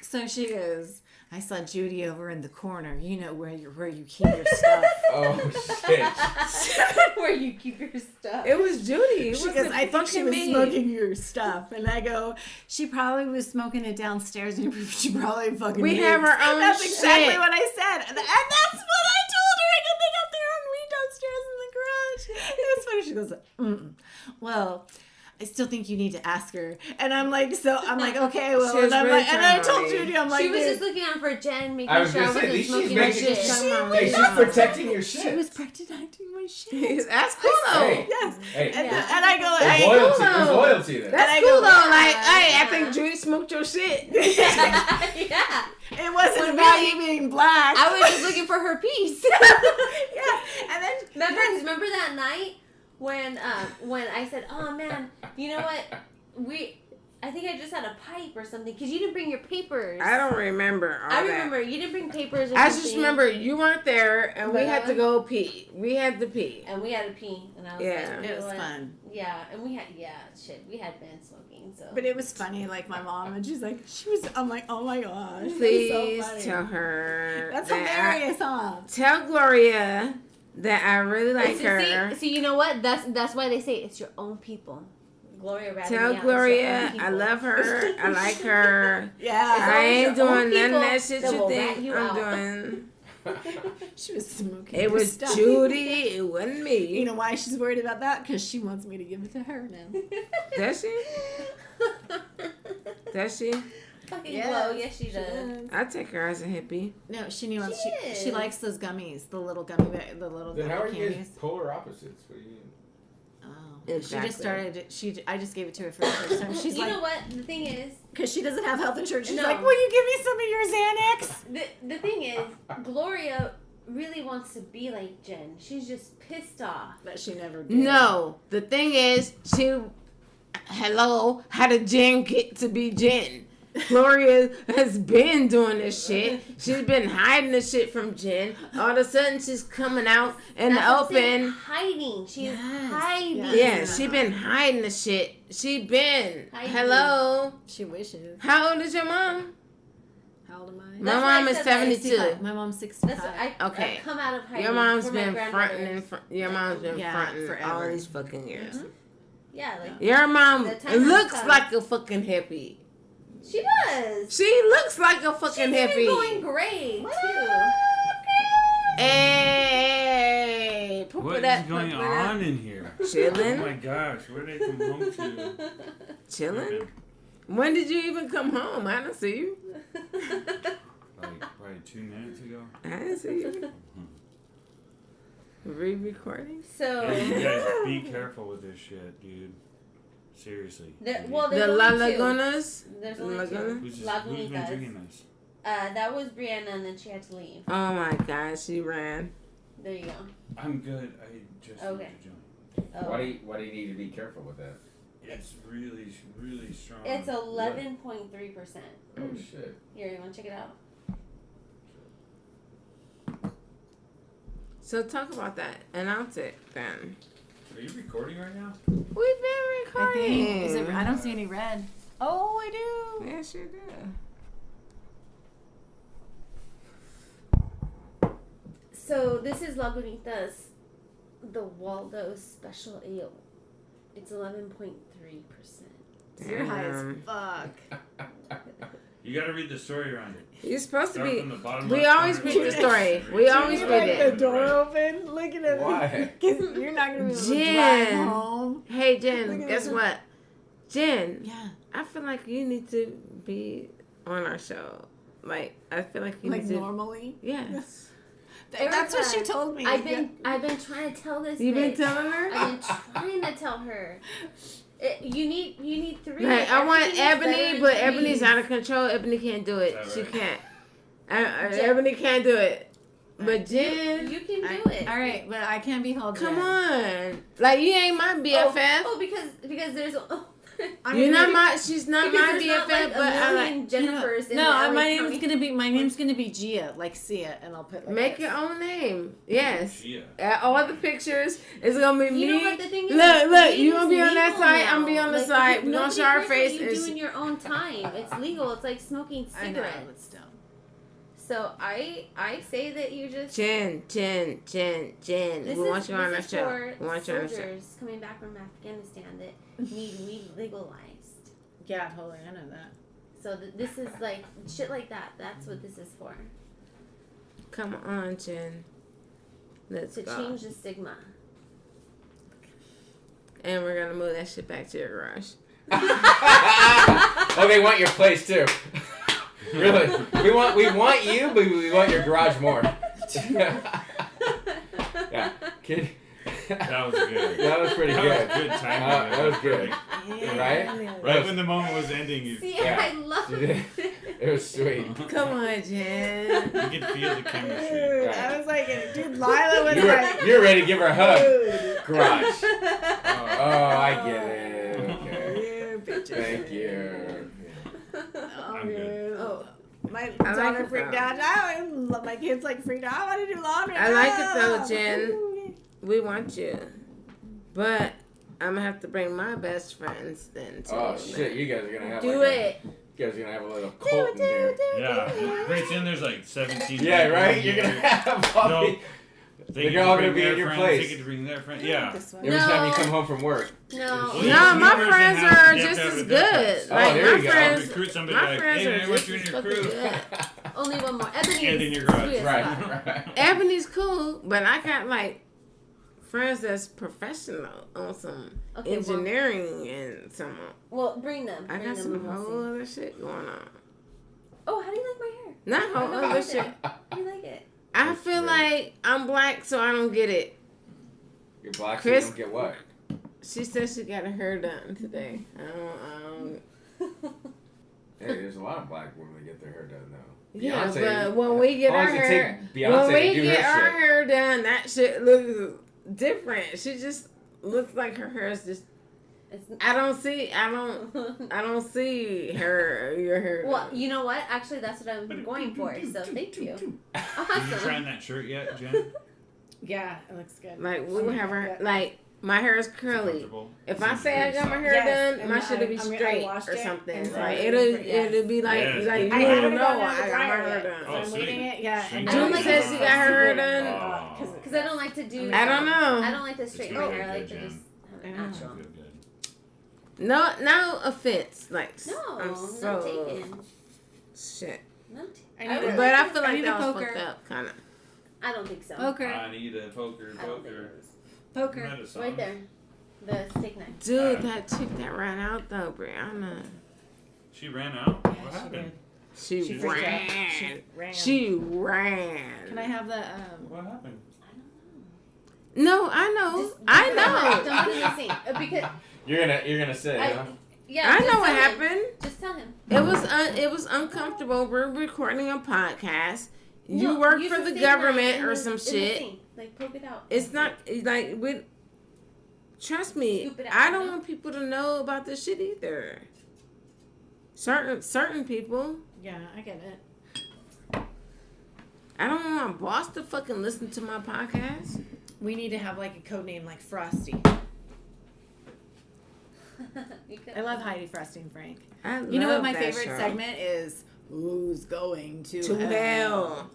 So she goes, I saw Judy over in the corner. You know where you keep your stuff. Oh, shit. Where you keep your stuff. It was Judy. It She wasn't goes, I think she fucking was me. smoking your stuff. And I go, she probably was smoking it downstairs and she probably fucking We mixed. have our own That's exactly shit. what I said. And that's what I told her. And then they got their own weed downstairs in the garage. It was funny. She goes, well, I still think you need to ask her. And I'm like, okay, well, She was and I'm really like, and I trying told to Judy, I'm like, She was dude, just looking out for Jen, making I was sure I gonna say, at wasn't least she's smoking my making shit. Hey, she's protecting your she shit. was protecting my shit. That's cool though. Hey, Yes. hey. And, Yeah. and I go, There's hey, loyalty. cool. There's loyalty there. That's And I cool go, though. Like, yeah. hey, I think Judy smoked your shit. Yeah. it wasn't Well, about really, you being black. I was just looking for her piece. yeah. And then Remember that night when I said, "Oh man, you know what? I think I just had a pipe or something because you didn't bring your papers." I don't remember all I that. remember you didn't bring papers. Or I something, just remember you weren't there and we But, had to go pee. We had to pee. and we had to pee, and I was Yeah. like, it "You was know what? fun. Yeah, and we had been smoking, so. But it was funny, like my mom, and she's like, I'm like, oh my gosh. Please that's so funny. tell her. That's that hilarious, huh? Tell Gloria that I really like her. See, you know what? That's why they say it's your own people. Gloria ratted me Tell out. Gloria It's your I own love her. I like her. Yeah. I ain't your own doing none of that people shit that you will think rat you I'm out. doing. She was smoking. It her was stuff. Judy. It wasn't me. You know why she's worried about that? Because she wants me to give it to her now. Does she? Does she? Fucking Yes, glow. Yes, she does. I take her as a hippie. No, she wants. She She is. likes those gummies, the little Then gummy how are you candies. guys polar opposites? What do you mean? Oh, Exactly. she just started. I just gave it to her for the first time. She's You like, know what? The thing is, because she doesn't have health insurance. She's No. like, will you give me some of your Xanax? the thing is, Gloria really wants to be like Jen. She's just pissed off. That she never did. No, the thing is, how did Jen get to be Jen? Gloria has been doing this shit. She's been hiding this shit from Jen. All of a sudden, she's coming out in That's the what I'm saying, open. hiding. She is Yes, hiding. yes. Yeah, she been hiding the shit. She been. Hiding. Hello. She wishes. How old is your mom? How old am I? My That's why mom I is said that. 72. 65. My mom's 65. That's what I Okay. come out of hiding. Your mom's for my been grandmother. fronting. Your mom's been Yeah, fronting all forever. these fucking years. Mhm. Yeah, like Your mom The time has looks come. like a fucking hippie. she does. She looks like a She's fucking even hippie. going gray too. Hey, poop What it up, is going poop it up. on in here? Chilling? Oh my gosh, where did I come home to? Chilling? When did you even come home? I didn't see you. Like probably 2 minutes ago. I didn't see you. Re-recording? So Hey, you guys, be careful with this shit, dude. Seriously. There- Dude. well, The There's La only two. Lagunas? there's only Laguna? two. Who's been Lagunitas. drinking this? That was Brianna, and then she had to leave. Oh my god, she ran. There you go. I'm good. I just Okay. need to join. Oh. Why do you need to be careful with that? It's really, really strong. It's 11.3%. Oh shit. Here, you want to check it out? So talk about that. Announce it then. Are you recording right now? We've been I recording. think. I don't see any red. Oh, I do. Yes, you do. So this is Lagunitas the Waldo Special Ale. It's 11.3%. You're high as fuck. You gotta read the story around it. You're supposed to Start be. from the bottom We left always corner read the to story. right. We always You read like it. the door open, looking at Why? Because you're not gonna be able to Jen. drive home. Hey, Look Jen, at guess this. what? Jen, Yeah. I feel like you need to be on our show. Like, I feel like you Like need to. normally. Yes. That's what she Erica, told me. I've been trying to tell this. You been bitch. telling her? I've been trying to tell her. You need 3. Like, I want Everything is better Ebony, in but 3s. Ebony's out of control. Ebony can't do it. Is She that can't. Jen- Ebony can't do it. But Jen, You can do it. All right, but I can't be held. come Jen. on. Like, you ain't my BFF. Oh, because there's. I'm You're gonna not my. She's not because my there's BFF. not like but I a like. million Jennifers in no, the LA my County. name's gonna be Gia, like Sia, and I'll put like Make this. your own name. Yes. Yeah. All the pictures is gonna be You me. know what the thing is? Look, Weed you is gonna be on that legal side. now. I'm be on the Like, side. We gonna nobody show our cares face. what you It's- do in your own time. It's legal. It's like smoking I know, cigarettes. but still. So I say that you just. Jen. This We want you on our is show. for We want you on our show. soldiers coming back from Afghanistan that need weed legalized. Yeah, totally. I know that. So this is like shit like that. That's what this is for. Come on, Jen. Let's To go. change the stigma. And we're gonna move that shit back to your garage. Oh, they want your place too. Really? We want you, but we want your garage more. Yeah. Kid. That was good. That was pretty That good. was good timing. That was good. Yeah. Right? When the moment was ending, you See, Yeah. I love You did. it. It was sweet. Come on, Jen. could feel the chemistry. Dude, I was like, dude, Lila was like, You're ready to give her a hug. dude. Garage. Oh. Oh, I get it. Okay. You bitches. Thank you. Oh, I'm good. dude. Oh. My I like daughter it freaked though. out. I don't even let my kids like freaked out. I want to do laundry. I like it though, Ah. Jen. We want you. But I'm gonna have to bring my best friends then too. Oh shit, you guys are gonna have Do like it. You guys are gonna have a little cult in here. Yeah. Pretty soon there's like 17 Yeah, people right? in You're gonna here. have all No. the- They They're all gonna bring be their in your friends, place. They get to bring their friends. Yeah. This one. Every time you No. come home from work. No. Well, No, yeah, my new friends version has- are you have just to have as a difference. good. Oh, Like there my you go. friends, Recruit somebody my like, friends hey, are man, I want just you in as your fucking crew. good. Only one more. Ebony And is in your garage. sweet as Right, fuck. right. Ebony's cool, but I got like friends that's professional on some Okay, engineering and some. Well, bring them. I Bring got them some and we'll whole see. other shit going on. Oh, how do you like my hair? Not I whole don't know other about shit. it. How do you like it? I That's feel great. like I'm black, so I don't get it. You're black, so Chris- you don't get what? She said she got her hair done today. I don't. Hey, there's a lot of black women that get their hair done though. Yeah, Beyonce- but when we get how long our does it hair, take Beyonce when we to do get her our shit? hair done, that shit looks different. She just looks like her hair is just. It's, I don't see her your hair. well, done. you know what? Actually, that's what I'm going for. So thank you. Are you Awesome. trying that shirt yet, Jen? Yeah, it looks good. Like we would have her like my hair is curly. Comfortable? If I Seems say I good got my soft. hair Yes, done, my and shit will be I straight washed or it, something. and so Like I'm it'll waiting for- yes. be like Yes. like you I don't haven't know gotten it I got my dried hair yet. done. Oh, I'm sweet. waiting it. Yeah, Sweet. and I don't Judy like says to- she got her hair done. Oh. Because I don't like to do. I don't know. I don't like to straighten my gonna hair. I be like to good, just I have it know. natural. Good, good. No offense. Like No, I'm no so taken. shit. No taken. I need a- But I feel I like need a that was poker. fucked up, kind of. I don't think so. Poker. I need a poker. I don't think Poker. it was. Poker. Isn't that a song? Right there. The steak knife. Dude, that chick that ran out though, Brianna. She ran out? Yeah, What she happened? did. She She freaked out. She ran. ran. She ran. Can I have the What happened? No, I know. Just- I Don't know. put it in the sink. Because You're gonna say, huh? yeah, I just know what tell him. happened. Just tell him. It was uncomfortable. We're recording a podcast. You No, work use for the the steak knife government in or the- some in the shit. sink. Like poke it out. It's not like we. Trust me, Scoop it out, I you don't know? want people to know about this shit either. Certain people, Yeah, I get it. I don't want my boss to fucking listen to my podcast. We need to have like a code name like Frosty. You could- I love Heidi, Frosty, and Frank. I You know love what my that favorite show. segment is? Who's going to To hell? hell.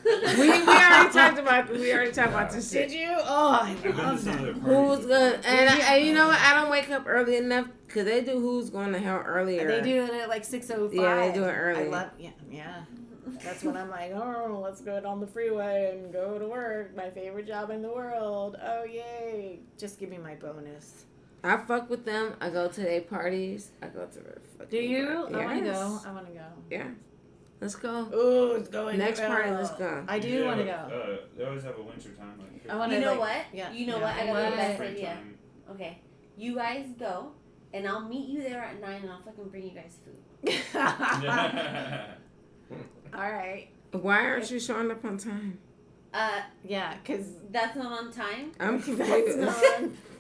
We already talked about this shit. Did you? Oh, I I've been to love some that. of their parties. Who's gonna and you know what? I don't wake up early enough because they do Who's Going to Hell earlier. They do it at like 6:05. Yeah, they do it early. I love, yeah. That's when I'm like, oh, let's go on the freeway and go to work. My favorite job in the world. Oh, yay. Just give me my bonus. I fuck with them. I go to their parties. I go to their fucking Do you? parties. I want to Yes. go. I want to go. Yeah. Let's go. Ooh, it's going Next to party, go. let's go. I do want to go. They always have a winter time. Like, I want to You know like, what? Yeah. You know yeah. what? I got the best springtime. idea. Okay. You guys go, and I'll meet you there at 9, and I'll fucking bring you guys food. All right. Why aren't you showing up on time? Yeah, because That's not on time. I'm that's confused. not.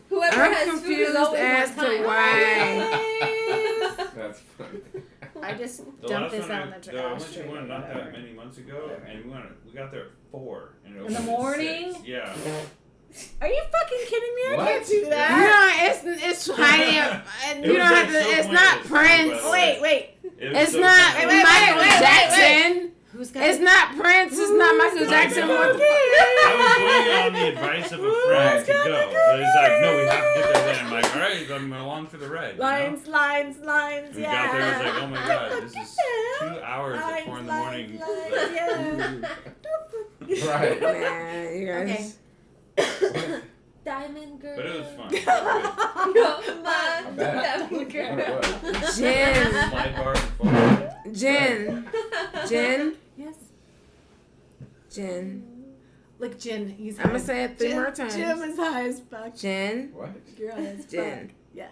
Whoever I'm has food is confused always as on to time. why. That's funny. I just The dumped last this one out I in the went trash. to one not that many months ago, and we got there at 4. And it In opened the at morning? 6. Yeah. Are you fucking kidding me? I What? can't do You that. know, it's hiding. And It you was, don't like, have to. so It's not pointless, Prince. but, Wait. It was It's so not pointless. Michael Jackson. Who's got It's not Prince. It's not Michael Jackson. What the fuck? I was going on the advice of a friend to go. But he's like, no, we have to get there then. I'm like, all right, I'm along for the ride. Lines, And we yeah. got there, I was like, oh my god, this is 2 hours at 4 in the morning. yeah. Right. Man, you guys. Diamond girl. But it was fun. You're my I bet. diamond girl. What? Jen. Slide bar and fun. Jen. Yes. Jen. Look, Jen, he's I'm gonna say it 3 more times. Jim is high as fuck. Jen. What? You're high as Jen. fuck. Yeah.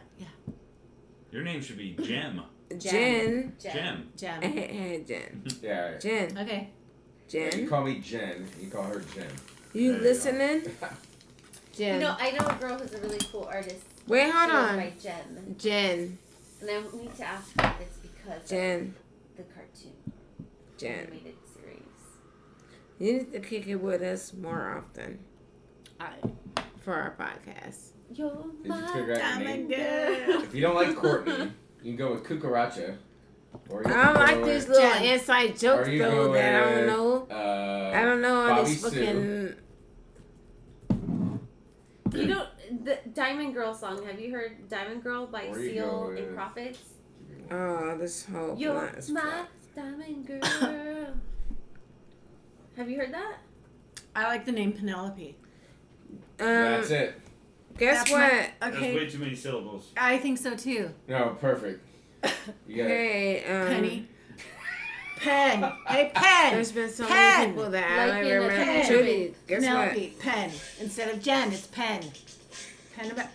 Your name should be Jem. Jen. Jem. Jen. Hey, Jen. Yeah. Jen. Okay. You Jen. call me Jen. You call her Jen. You There you listening? Jen. You know, I know a girl who's a really cool artist. Wait, She hold goes on. by Jem. Jen. And I need to ask her if it's because Jen. of the cartoon Jen. animated series. You need to kick it with us more often I. for our podcast. You're Did you my figure out your Diamond name? girl. If you don't like Courtney, you can go with Cucaracha. Or you I can don't go like with, these little Jen. inside jokes or you though go that I don't with, know. I don't know all Bobby these Sue. fucking. You know the Diamond Girl song. Have you heard Diamond Girl by Or you Seal go and with- Prophets? Oh, this whole You're blunt is my fucked. Diamond Girl. Have you heard that? I like the name Penelope. That's it. Guess That's what? my- That's okay. way too many syllables. I think so too. No, perfect. You got it. Hey, Penny. Pen. Hey, Pen. There's been so Pen. many people that I Like don't in even a remember. pen. Judy, guess Penelope. Pen. Instead of Jen, it's Pen.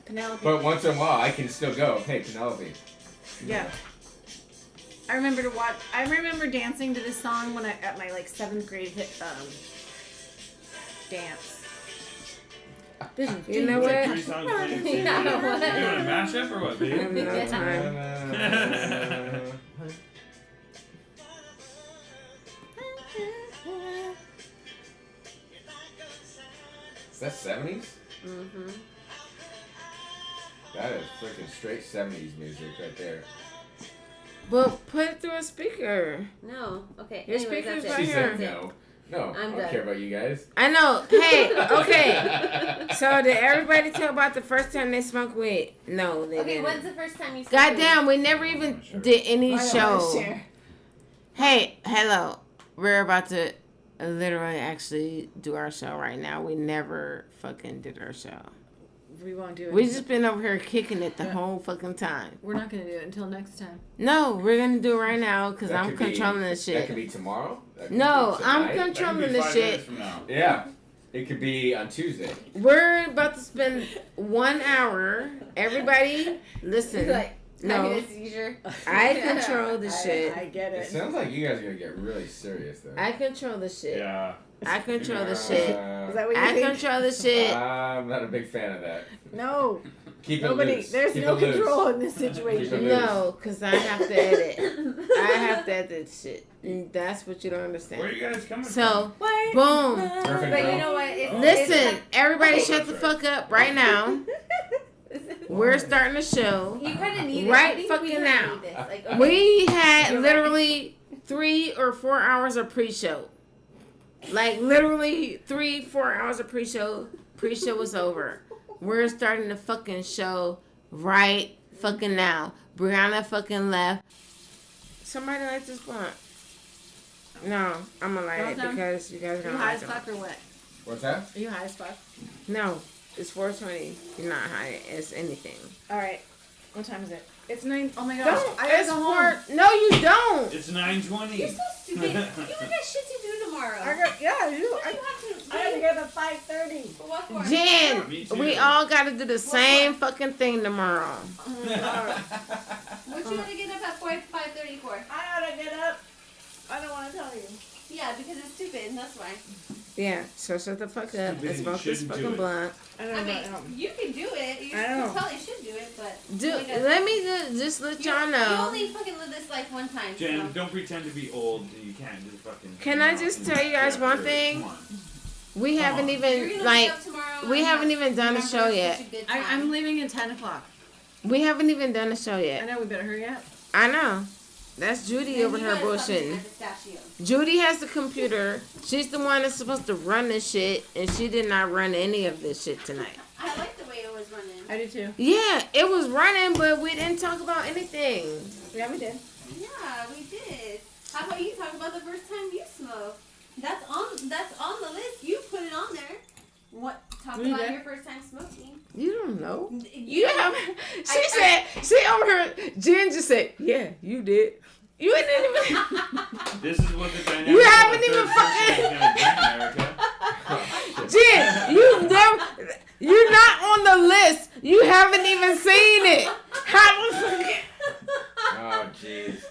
Penelope. But once in a while, I can still go. Hey, Penelope. Yeah. I remember dancing to this song when at my like 7th grade dance. what? You know Like what? 3 songs playing at the same Yeah, time. what? You doing a mashup or what, I babe? have no time. Is that 70s? Mm-hmm. That is freaking straight 70s music right there. But put it through a speaker. No. Okay. Your Anyways, speaker's that's right it. She here. said no. No, I I'm don't done. care about you guys. I know. Hey, okay. So did everybody tell about the first time they smoked weed? No, they Okay, didn't. when's the first time you smoked Goddamn, we never even did any show. Hey, hello. We're about to literally actually do our show right now. We never fucking did our show. We won't do it. We just been over here kicking it the whole fucking time. We're not gonna do it until next time. No, we're gonna do it right now because That I'm could be- controlling this That shit. could be tomorrow. That could No, be I'm tonight. That could controlling be this 5 shit. minutes from now. Yeah. It could be on Tuesday. We're about to spend 1 hour. Everybody, listen. Like, No. having a seizure. I control the shit. I get It it. sounds like you guys are gonna get really serious though. I control the shit. Yeah. I control the shit. Is that what you I think? control the shit. I'm not a big fan of that. No. Keep it Nobody. loose. There's Keep no it loose. control in this Keep situation. it loose. No, because I have to edit. I have to edit shit. And that's what you don't Where are understand. you guys coming So, Wait. boom. Perfect, But bro. you know what? It's, Listen, everybody Oh, shut the that's fuck up right now. We're starting the show. You kind of need it. Right I think fucking we kinda now. need this. Like, okay. We had You're right. literally 3 or 4 hours of pre-show. Like literally 3-4 hours of pre-show. Pre-show was over. We're starting the fucking show right fucking now. Brianna fucking left. Somebody light this blunt. No, I'm gonna light it because you guys are Are you gonna high light as fuck or what? What's that? Are you high as fuck? No, it's 4:20. You're not high as anything. All right. What time is it? It's 9. Oh my gosh. Don't. I gotta It's go home. No, you don't. It's 9:20. You're so stupid. You got shit to do tomorrow. I got, yeah, I do. What do you have to I gotta get up at 5:30. What for? Jen, Me too. we all gotta do the same fucking thing tomorrow. What you want to get up at 5:30 for? I gotta get up. I don't want to tell you. Yeah, because it's stupid, and that's why. Yeah, so shut the fuck up and You smoke this shouldn't do fucking it. blunt. I I don't mean, know. you can do it. You I know. probably should do it, but Let me just let y'all You know. only fucking live this life one time. Jen, so. don't pretend to be old. You can't just fucking. Can I just tell you guys one thing? Come on. We haven't You're even gonna like wake up tomorrow we and haven't have- even done a have show such yet. a good I'm time. leaving at 10 o'clock. We haven't even done a show I yet. know, we better hurry up. I know. That's Judy And over you here gotta stop eating bullshitting. that pistachio. Judy has the computer. She's the one that's supposed to run this shit, and she did not run any of this shit tonight. I like the way it was running. I do too. Yeah, it was running, but we didn't talk about anything. Yeah, we did. Yeah, we did. How about you talk about the first time you smoked? That's on the list. You put it on there. What? Talk We about did. your first time smoking. You don't know. You have. She over here. Jen just said, "Yeah, you did." You didn't even. This is what the dynamic. You haven't of the even third person is gonna bring, Erica. Jen, you've never. You're not on the list. You haven't even seen it. How the fuck? Oh, jeez.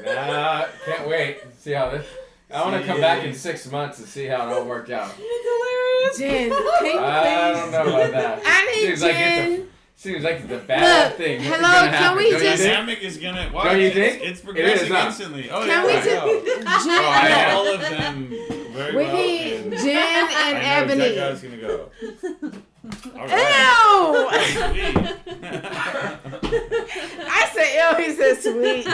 Nah, can't wait. See how this. I want to come back in 6 months and see how it all worked out. It's hilarious. Jen, can you I don't please? know about that. I need Seems like Jen. Seems like it's a bad Look, thing. It's hello, gonna can happen, we don't you just- think? Dynamic is gonna. Wow, Don't you it's- think? It's It progressing is, huh? instantly. Oh, Can yeah. we I know. just? Oh, I Jen, know all of them very we well. need and Jen and I know Ebony. exactly how it's gonna go. All right. Ew! Sweet. I said ew. He said sweet.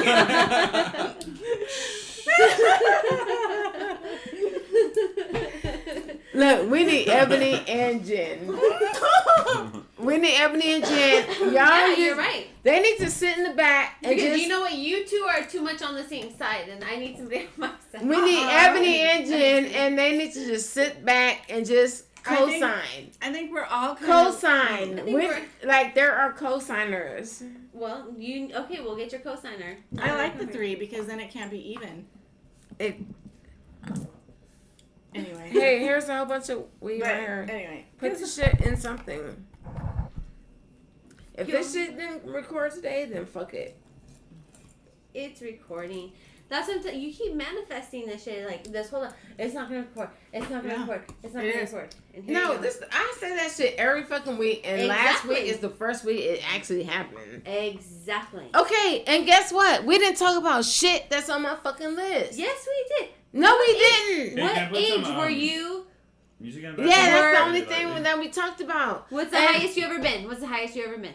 Look, we need Ebony and Jen. We need Ebony and Jen. Y'all, Yeah, just- you're right. They need to sit in the back and Because just. you know what? You two are too much on the same side, and I need somebody on my side. We need Ebony and Jen, and they need to just sit back and just I think- co-sign. I think we're all kind of... Co-sign. think we're- Like there are co-signers. Well, we'll get your cosigner. I like the 3 because then it can't be even. It, Anyway. hey, here's a whole bunch of weed But right here. anyway. Put the shit in something. If this shit didn't record today, then fuck it. It's recording. That's what I'm telling you. You keep manifesting this shit like this. Hold on. It's not gonna record. It's not gonna Yeah. record. It's not It gonna is. record. And here No, you go. I say that shit every fucking week, and last Exactly. week is the first week it actually happened. Exactly. Okay, and guess what? We didn't talk about shit that's on my fucking list. Yes, we did. No, we Hey, didn't. Hey, What can I put age some, were you? Music in Yeah, the background? that's the Or- only thing that we talked about. What's the And- highest you ever been? What's the highest you ever been?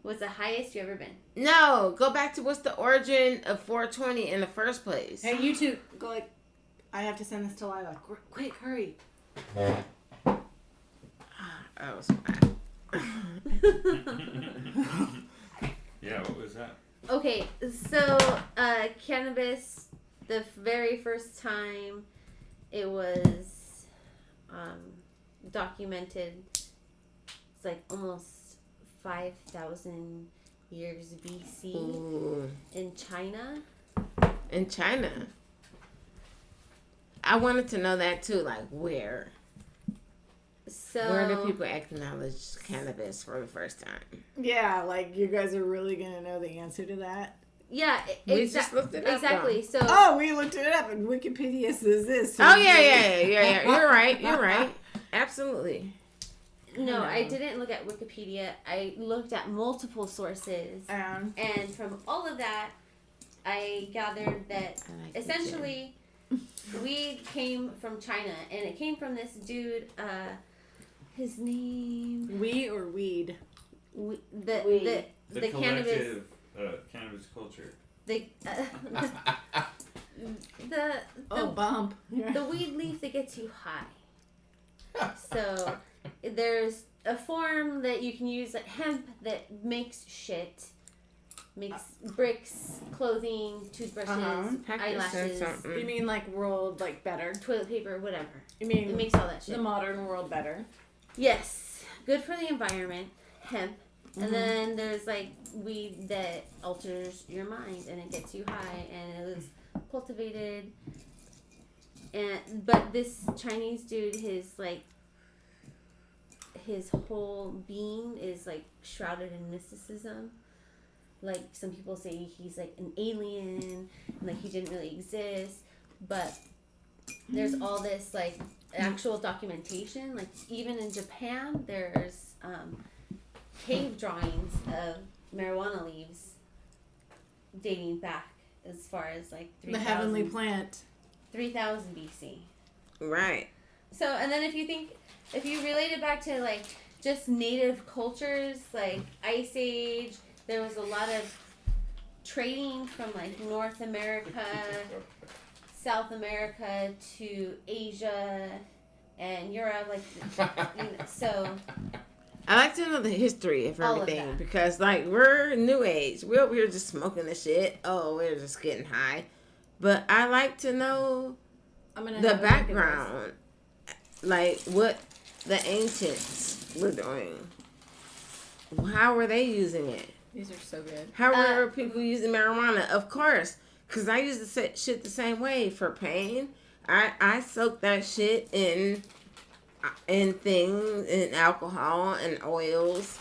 What's the highest you ever been? No, go back to what's the origin of 420 in the first place. Hey, you two, go like... I have to send this to Lila. Quick, hurry. Oh, so Yeah, what was that? Okay, so cannabis, the very first time it was documented, it's like almost 5,000 years BC Ooh. in China. In China. I wanted to know that too, like where? So Where do people acknowledge cannabis for the first time? Yeah, like you guys are really going to know the answer to that? yeah, We just looked it up, exactly. So Oh, we looked it up and Wikipedia says this. Oh yeah. You're right. Absolutely. no, I didn't look at Wikipedia. I looked at multiple sources, and from all of that, I gathered that I like essentially weed came from China, and it came from this dude. His name, We or weed? the The cannabis, collective cannabis culture. the the bump. the weed leaf that gets you high. So there's a form that you can use, like hemp, that makes shit. Makes bricks, clothing, toothbrushes, eyelashes. You mean like world like better? Toilet paper, whatever. You mean it makes all that shit. The modern world better? Yes. Good for the environment. Hemp. And then there's like weed that alters your mind and it gets you high, and it was cultivated. But this Chinese dude, his whole being is like shrouded in mysticism. Like some people say he's like an alien, and like he didn't really exist. But there's all this like actual documentation. Like even in Japan, there's cave drawings of marijuana leaves dating back as far as like 3,000. The heavenly plant. 3000 BC. Right. So, and then if you relate it back to like just native cultures, like Ice Age, there was a lot of trading from like North America, South America to Asia and Europe, like so. I like to know the history of All of everything that. because, like, we're new age. We're over here just smoking the shit. Oh, we're just getting high. But I like to know the background, like what the ancients were doing. How were they using it? These are so good. How were people using marijuana? Of course, because I use the shit the same way for pain. I soak that shit in things, in alcohol and oils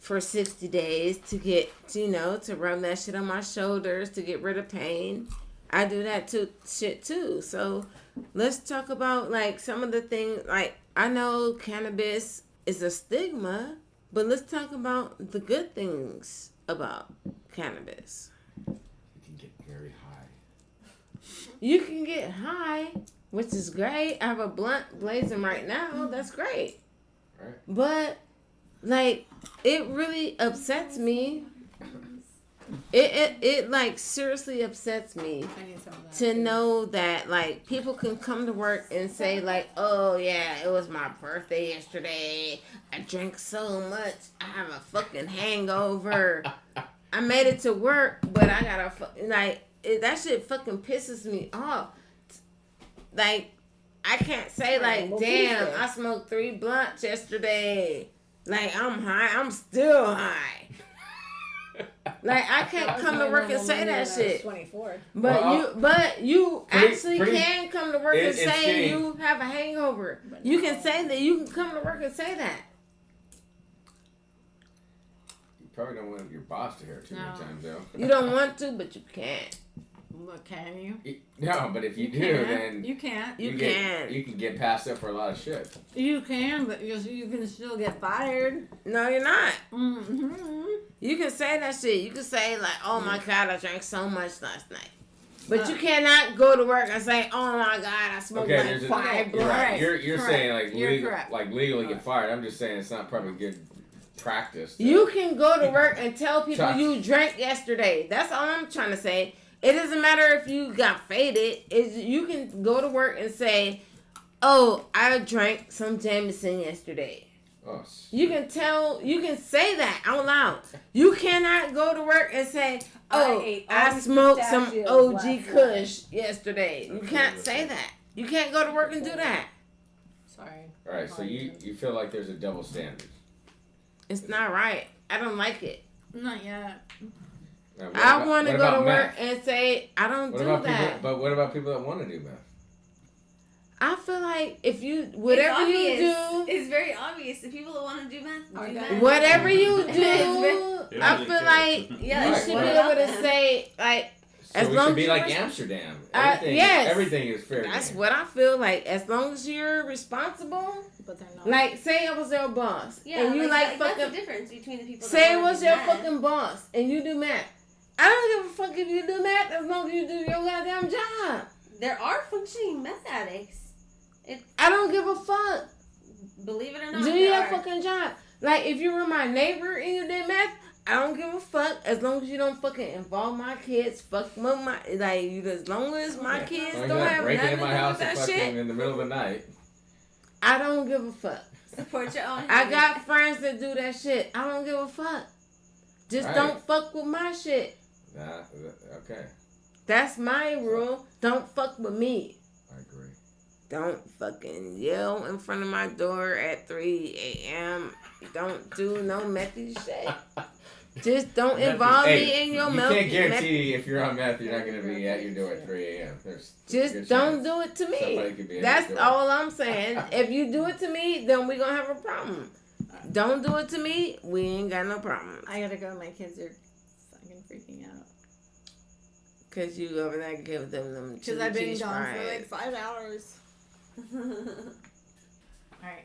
for 60 days to get, to rub that shit on my shoulders to get rid of pain. I do that shit too. So let's talk about like some of the things. Like I know cannabis is a stigma, but let's talk about the good things about cannabis. You can get very high. You can get high, which is great. I have a blunt blazing right now. That's great. Right. But, like, it really upsets me. It like, seriously upsets me I need some of that to too. know that, like, people can come to work and say, like, oh, yeah, it was my birthday yesterday. I drank so much. I have a fucking hangover. I made it to work, but I got that shit fucking pisses me off. Like, I can't say, like, damn, I smoked 3 blunts yesterday. Like, I'm high. I'm still high. Like, I can't come to work and say that shit. 24. But you actually pretty- can come to work and it's say getting- you have a hangover. You can say that. You can come to work and say that. You probably don't want your boss to hear it too many times, though. You don't want to, but you can. Look, can you? No, but if you do, can't. then You can't. You get- can. You can get passed up for a lot of shit. You can, but you can still get fired. No, you're not. Mm-hmm. You can say that shit. You can say, like, oh my God, I drank so much last night. But you cannot go to work and say, oh my God, I smoked Okay, like there's 5 You're right. blunts. You're Correct. saying You're correct. legally get fired. I'm just saying it's not probably good practice. You can go to work and tell people Tough. you drank yesterday. That's all I'm trying to say. It doesn't matter if you got faded. You can go to work and say, oh, I drank some Jameson yesterday. Oh, You can say that out loud. You cannot go to work and say, oh, I smoked some OG Kush yesterday. You can't say that. You can't go to work and do that. Sorry. all right. So you feel like there's a double standard. It's not right. I don't like it. Not yet. Now, I want to what go about to work meth? and say, I don't What do about that. people? But what about people that want to do meth? I feel like if you, whatever you do, It's very obvious. The people that want to do meth, do Okay. meth. whatever you do, They I really feel care. like Yeah, you Right. should what be about able to them? say, like, So as we long should as be you like res- Amsterdam. yes. Everything is fair. that's game. what I feel like. As long as you're responsible, But they're not. like, say I was your boss, Yeah, and you like that's the fucking, difference between the people. say it that wanna was do your meth. fucking boss, and you do math. I don't give a fuck if you do math as long as you do your goddamn job. There are functioning meth addicts. I don't give a fuck. Believe it or not, Do there your are. fucking job. Like, if you were my neighbor and you did math, I don't give a fuck as long as you don't fucking involve my kids. Fuck with my as long as my kids As long as don't you're not have breaking nothing in to my do house with and that fucking shit. in the middle of the night. I don't give a fuck. Support your own. I got friends that do that shit. I don't give a fuck. Just Right. don't fuck with my shit. Okay. That's my rule. Don't fuck with me. I agree. Don't fucking yell in front of my door at 3 a.m. Don't do no methy shit. Just don't involve me in your milk. You can't guarantee if you're on meth, you're not going to be at your door at 3 a.m. There's a Just good don't chance do it to somebody me. could be at That's your door. all I'm saying. If you do it to me, then we're going to have a problem. Don't do it to me, we ain't got no problem. I gotta go. My kids are fucking freaking out. Because you over there give them Because I've been cheese gone for fries. like 5 hours. Alright.